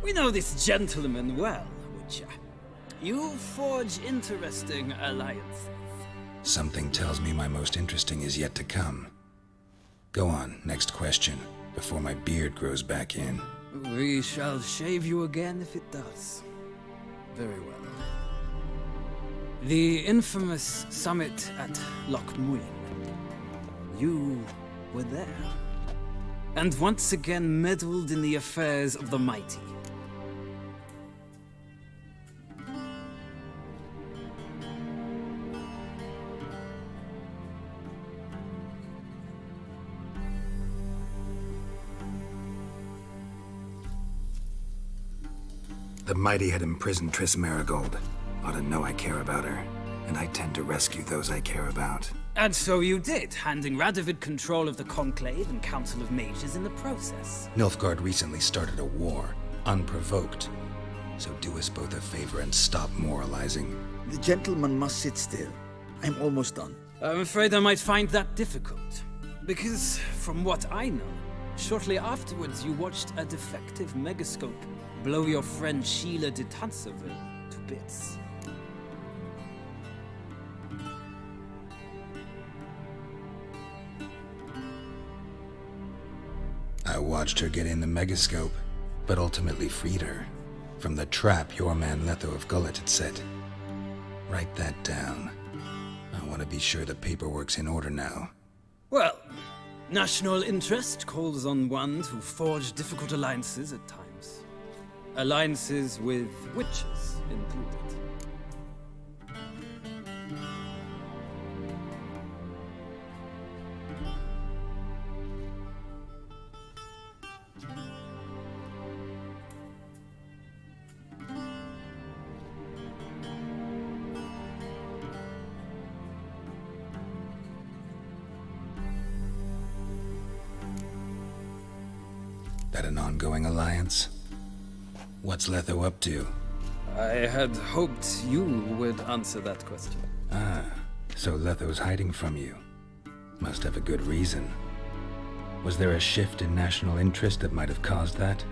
We know this gentleman well, Witcher. You forge interesting alliances.
Something tells me my most interesting is yet to come. Go on, next question, before my beard grows back in.
We shall shave you again if it does. Very well. The infamous summit at Loch Muin. You were there. And once again meddled in the affairs of the mighty.
The mighty had imprisoned Triss Marigold. Ought to know I care about her, and I tend to rescue those I care about.
And so you did, handing Radovid control of the Conclave and Council of Mages in the process.
Nilfgaard recently started a war, unprovoked. So do us both a favor and stop moralizing.
The gentleman must sit still. I'm almost done.
I'm afraid I might find that difficult. Because, from what I know, shortly afterwards you watched a defective megascope blow your friend Sheila de Tanserville to bits.
I watched her get in the megascope, but ultimately freed her from the trap your man Letho of Gullet had set. Write that down. I want to be sure the paperwork's in order now.
Well, national interest calls on one to forge difficult alliances at times. Alliances with witches included.
That an ongoing alliance? What's Letho up to?
I had hoped you would answer that question.
Ah, so Letho's hiding from you. Must have a good reason. Was there a shift in national interest that might have caused that?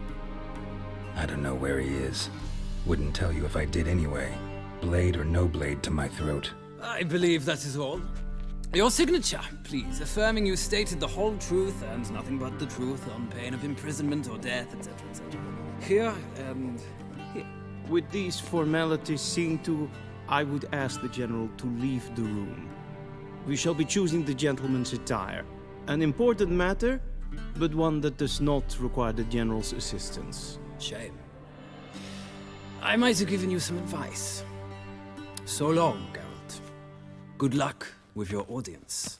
I don't know where he is. Wouldn't tell you if I did anyway. Blade or no blade to my throat.
I believe that is all. Your signature, please, affirming you stated the whole truth and nothing but the truth on pain of imprisonment or death, etc., etc. Here and here.
With these formalities seen to, I would ask the General to leave the room. We shall be choosing the gentleman's attire. An important matter, but one that does not require the General's assistance.
Shame. I might have given you some advice. So long, Geralt. Good luck with your audience.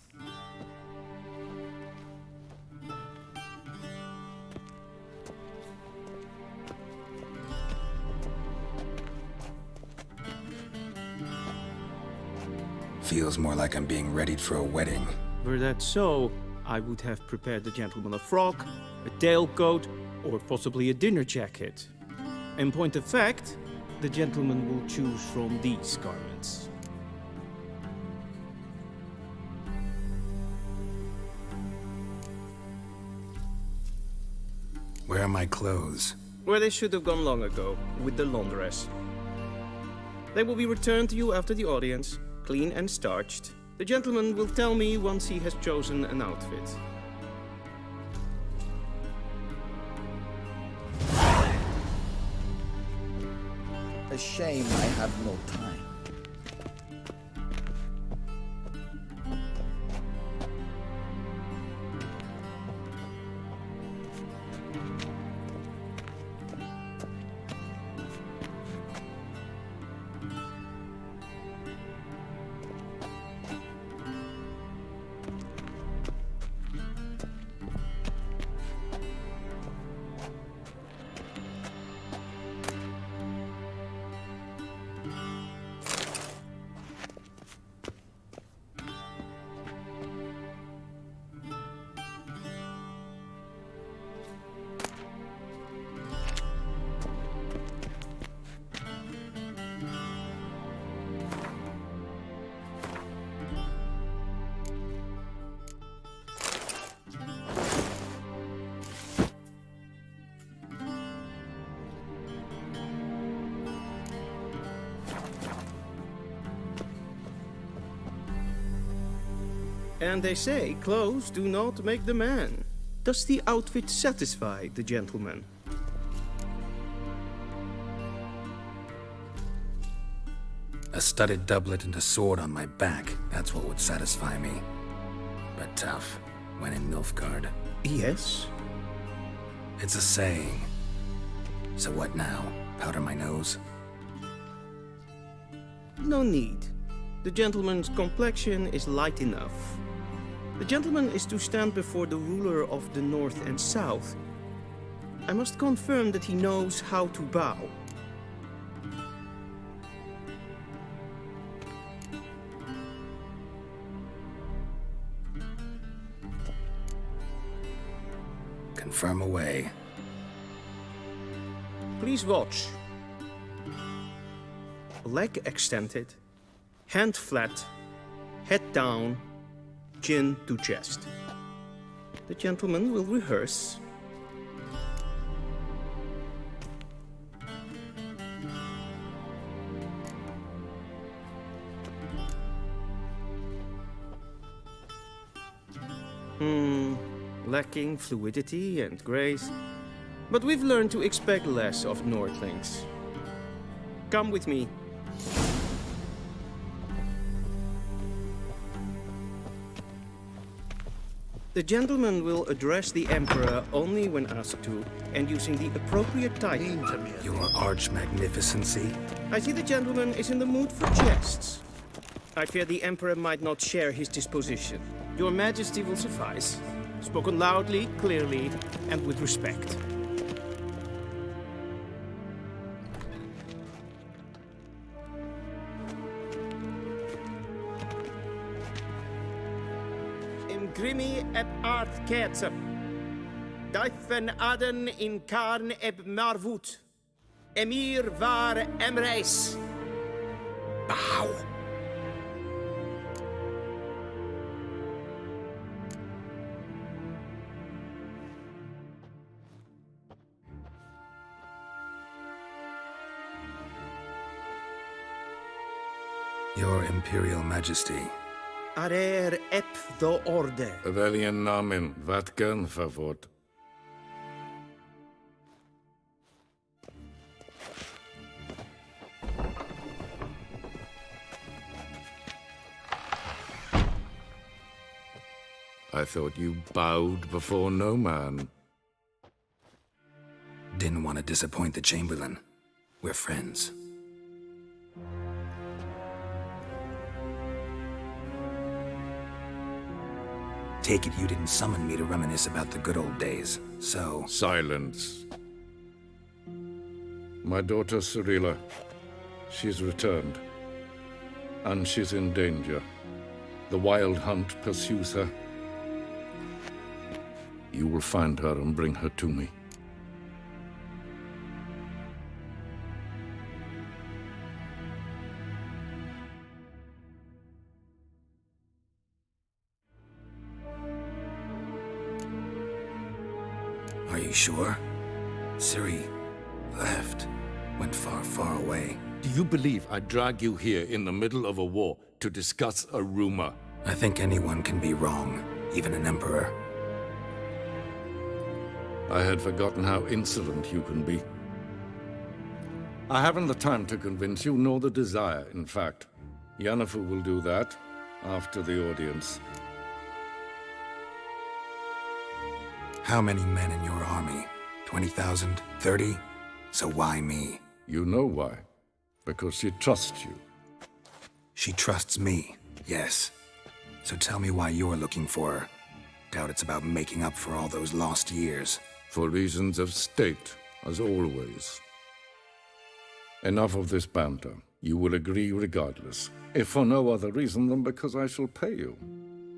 Feels more like I'm being readied for a wedding.
Were that so, I would have prepared the gentleman a frock, a tailcoat, or possibly a dinner jacket. In point of fact, the gentleman will choose from these garments.
Where are my clothes?
Where they should have gone long ago, with the laundress. They will be returned to you after the audience, clean and starched. The gentleman will tell me once he has chosen an outfit.
A shame I have no time.
And they say clothes do not make the man. Does the outfit satisfy the gentleman?
A studded doublet and a sword on my back, that's what would satisfy me. But tough, when in Nilfgaard.
Yes?
It's a saying. So what now? Powder my nose?
No need. The gentleman's complexion is light enough. The gentleman is to stand before the ruler of the North and South. I must confirm that he knows how to bow.
Confirm away.
Please watch. Leg extended, hand flat, head down, chin to chest. The gentleman will rehearse. Lacking fluidity and grace. But we've learned to expect less of Nordlings. Come with me. The gentleman will address the Emperor only when asked to, and using the appropriate title.
Your Arch-Magnificency?
I see the gentleman is in the mood for jests. I fear the Emperor might not share his disposition. Your Majesty will suffice. Spoken loudly, clearly, and with respect. Grimi eb art ketzer. Daifen aden in karn eb marvut. Emir var emreis.
Bow. Your Imperial Majesty.
Arer ep do orde.
Väljen namen, vatkan favort. I thought you bowed before no man.
Didn't want to disappoint the Chamberlain. We're friends. Take it you didn't summon me to reminisce about the good old days, so...
Silence. My daughter Cirilla, she's returned. And she's in danger. The Wild Hunt pursues her. You will find her and bring her to me.
Are you sure? Ciri left. Went far, far away.
Do you believe I drag you here in the middle of a war to discuss a rumor?
I think anyone can be wrong, even an emperor.
I had forgotten how insolent you can be. I haven't the time to convince you, nor the desire, in fact. Yennefer will do that after the audience.
How many men in your army? 20,000? 30? So why me?
You know why. Because she trusts you.
She trusts me, yes. So tell me why you're looking for her. Doubt it's about making up for all those lost years.
For reasons of state, as always. Enough of this banter. You will agree regardless. If for no other reason than because I shall pay you.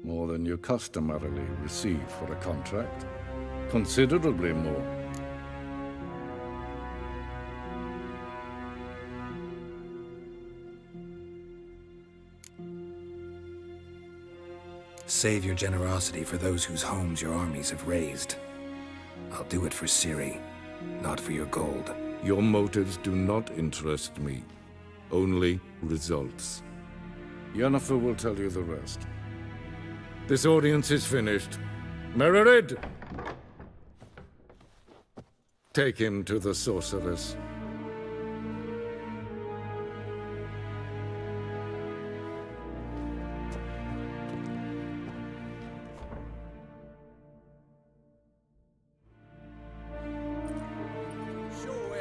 More than you customarily receive for a contract. Considerably more.
Save your generosity for those whose homes your armies have razed. I'll do it for Ciri, not for your gold.
Your motives do not interest me. Only results. Yennefer will tell you the rest. This audience is finished. Mererid! Take him to the sorceress.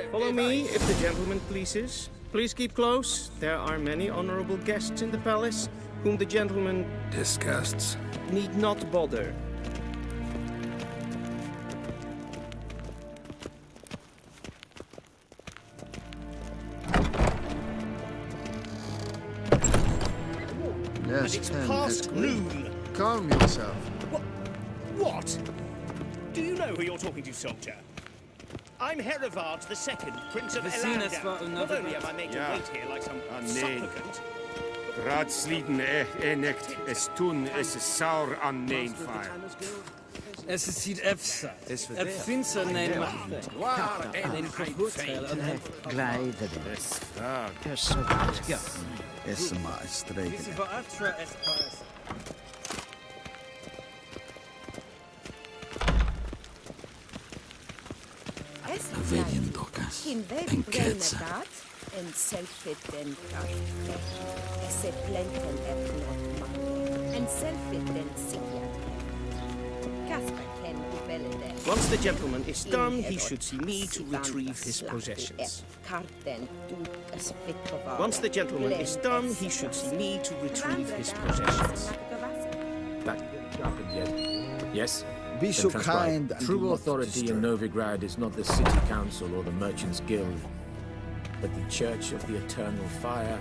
Follow me, if the gentleman pleases. Please keep close. There are many honorable guests in the palace, whom the gentleman...
disgusts.
...need not bother.
Yes,
it's
10.
past noon.
Calm yourself.
What? Do you know who you're talking to, soldier? I'm Herivard II, Prince of Elandar. Not only am I made to wait here like some supplicant...
Raadsliden echt es tun es saur an neenfire.
Es is hier efsa. Het finse neem macht.
Waar
en verhoedheel en
Gleideres. Ja. Es maar streken.
Vedian Dokas. En Ketsa.
En selfiten se plenten en selfiten
Once the gentleman is done, he should see me to retrieve his possessions. Once the gentleman is done, he should see me to retrieve his possessions.
That happened yet? Yes?
Be so
Then
kind
transcribe.
and
True
do not
authority in
disturb.
Novigrad is not the city council or the merchants' guild, but the Church of the Eternal Fire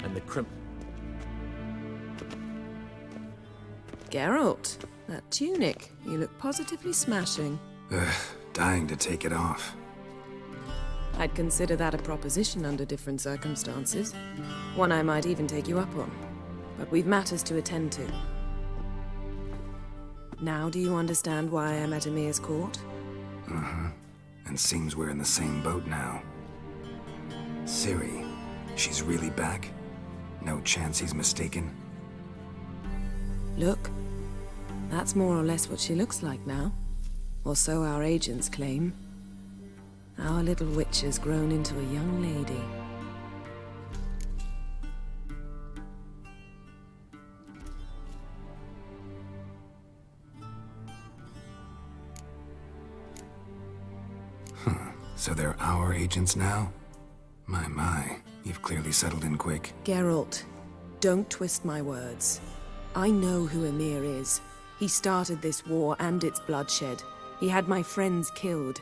and the
Geralt, that tunic. You look positively smashing.
Dying to take it off.
I'd consider that a proposition under different circumstances. One I might even take you up on. But we've matters to attend to. Now do you understand why I'm at Emir's court?
Uh-huh. And seems we're in the same boat now. Ciri, she's really back? No chance he's mistaken?
Look. That's more or less what she looks like now. Or so our agents claim. Our little witch has grown into a young lady.
So they're our agents now? My, you've clearly settled in quick.
Geralt, don't twist my words. I know who Emir is. He started this war and its bloodshed. He had my friends killed.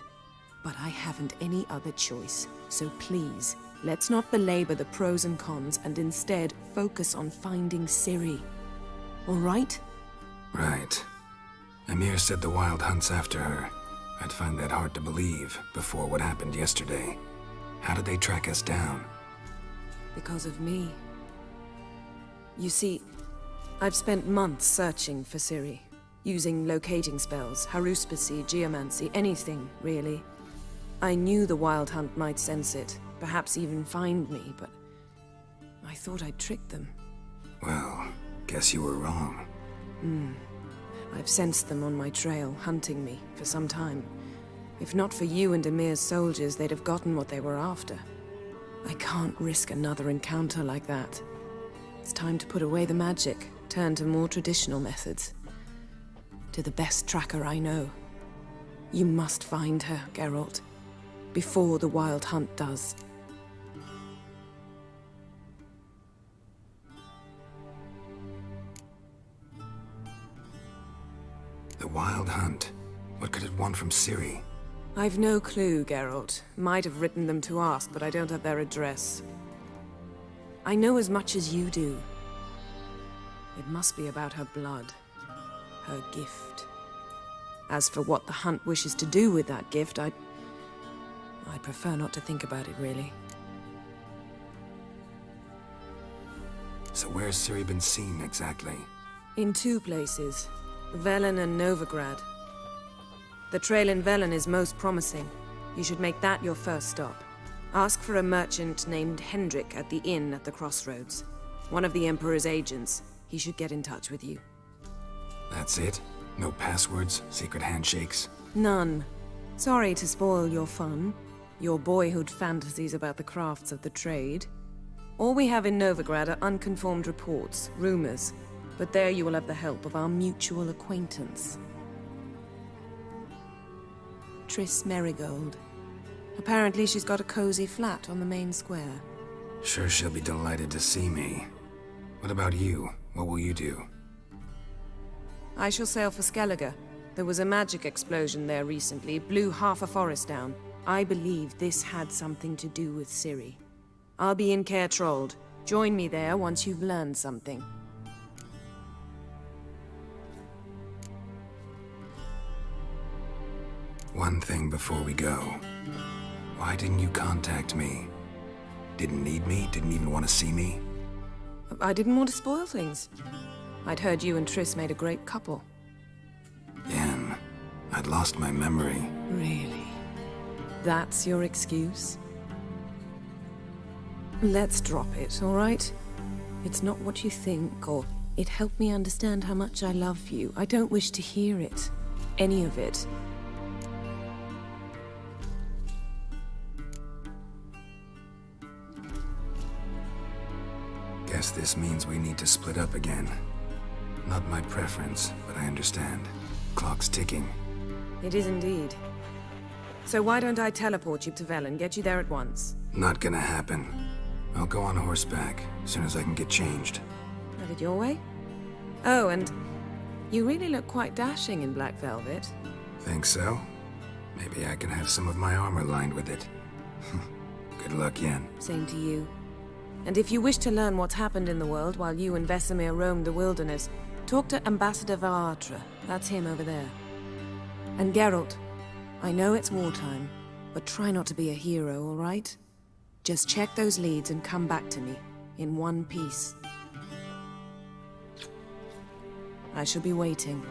But I haven't any other choice. So please, let's not belabor the pros and cons and instead focus on finding Ciri. All right?
Right. Emir said the Wild Hunt's after her. I'd find that hard to believe before what happened yesterday. How did they track us down?
Because of me. You see, I've spent months searching for Ciri. Using locating spells, haruspicy, geomancy, anything, really. I knew the Wild Hunt might sense it, perhaps even find me, but I thought I'd tricked them.
Well, guess you were wrong.
I've sensed them on my trail, hunting me, for some time. If not for you and Emir's soldiers, they'd have gotten what they were after. I can't risk another encounter like that. It's time to put away the magic, turn to more traditional methods. To the best tracker I know. You must find her, Geralt. Before the Wild Hunt does.
The Wild Hunt? What could it want from Ciri?
I've no clue, Geralt. Might have written them to ask, but I don't have their address. I know as much as you do. It must be about her blood. Her gift. As for what the Hunt wishes to do with that gift, I'd prefer not to think about it, really.
So where's Ciri been seen, exactly?
In two places. Velen and Novigrad. The trail in Velen is most promising. You should make that your first stop. Ask for a merchant named Hendrik at the inn at the crossroads. One of the Emperor's agents. He should get in touch with you.
That's it? No passwords, secret handshakes?
None. Sorry to spoil your fun. Your boyhood fantasies about the crafts of the trade. All we have in Novigrad are unconfirmed reports, rumors. But there you will have the help of our mutual acquaintance. Triss Merigold. Apparently she's got a cozy flat on the main square.
Sure she'll be delighted to see me. What about you? What will you do?
I shall sail for Skellige. There was a magic explosion there recently, blew half a forest down. I believe this had something to do with Ciri. I'll be in Caer Trolde. Join me there once you've learned something.
One thing before we go. Why didn't you contact me? Didn't need me? Didn't even want to see me?
I didn't want to spoil things. I'd heard you and Triss made a great couple.
Yen, I'd lost my memory.
Really? That's your excuse? Let's drop it, all right? It's not what you think, or it helped me understand how much I love you. I don't wish to hear it. Any of it.
Guess this means we need to split up again. Not my preference, but I understand. Clock's ticking.
It is indeed. So why don't I teleport you to Velen, get you there at once?
Not gonna happen. I'll go on horseback, as soon as I can get changed.
Have it your way? Oh, and you really look quite dashing in black velvet.
Think so? Maybe I can have some of my armor lined with it. Good luck, Yen.
Same to you. And if you wish to learn what's happened in the world while you and Vesemir roamed the wilderness, talk to Ambassador Varatra. That's him over there. And Geralt, I know it's wartime, but try not to be a hero, all right? Just check those leads and come back to me, in one piece. I shall be waiting.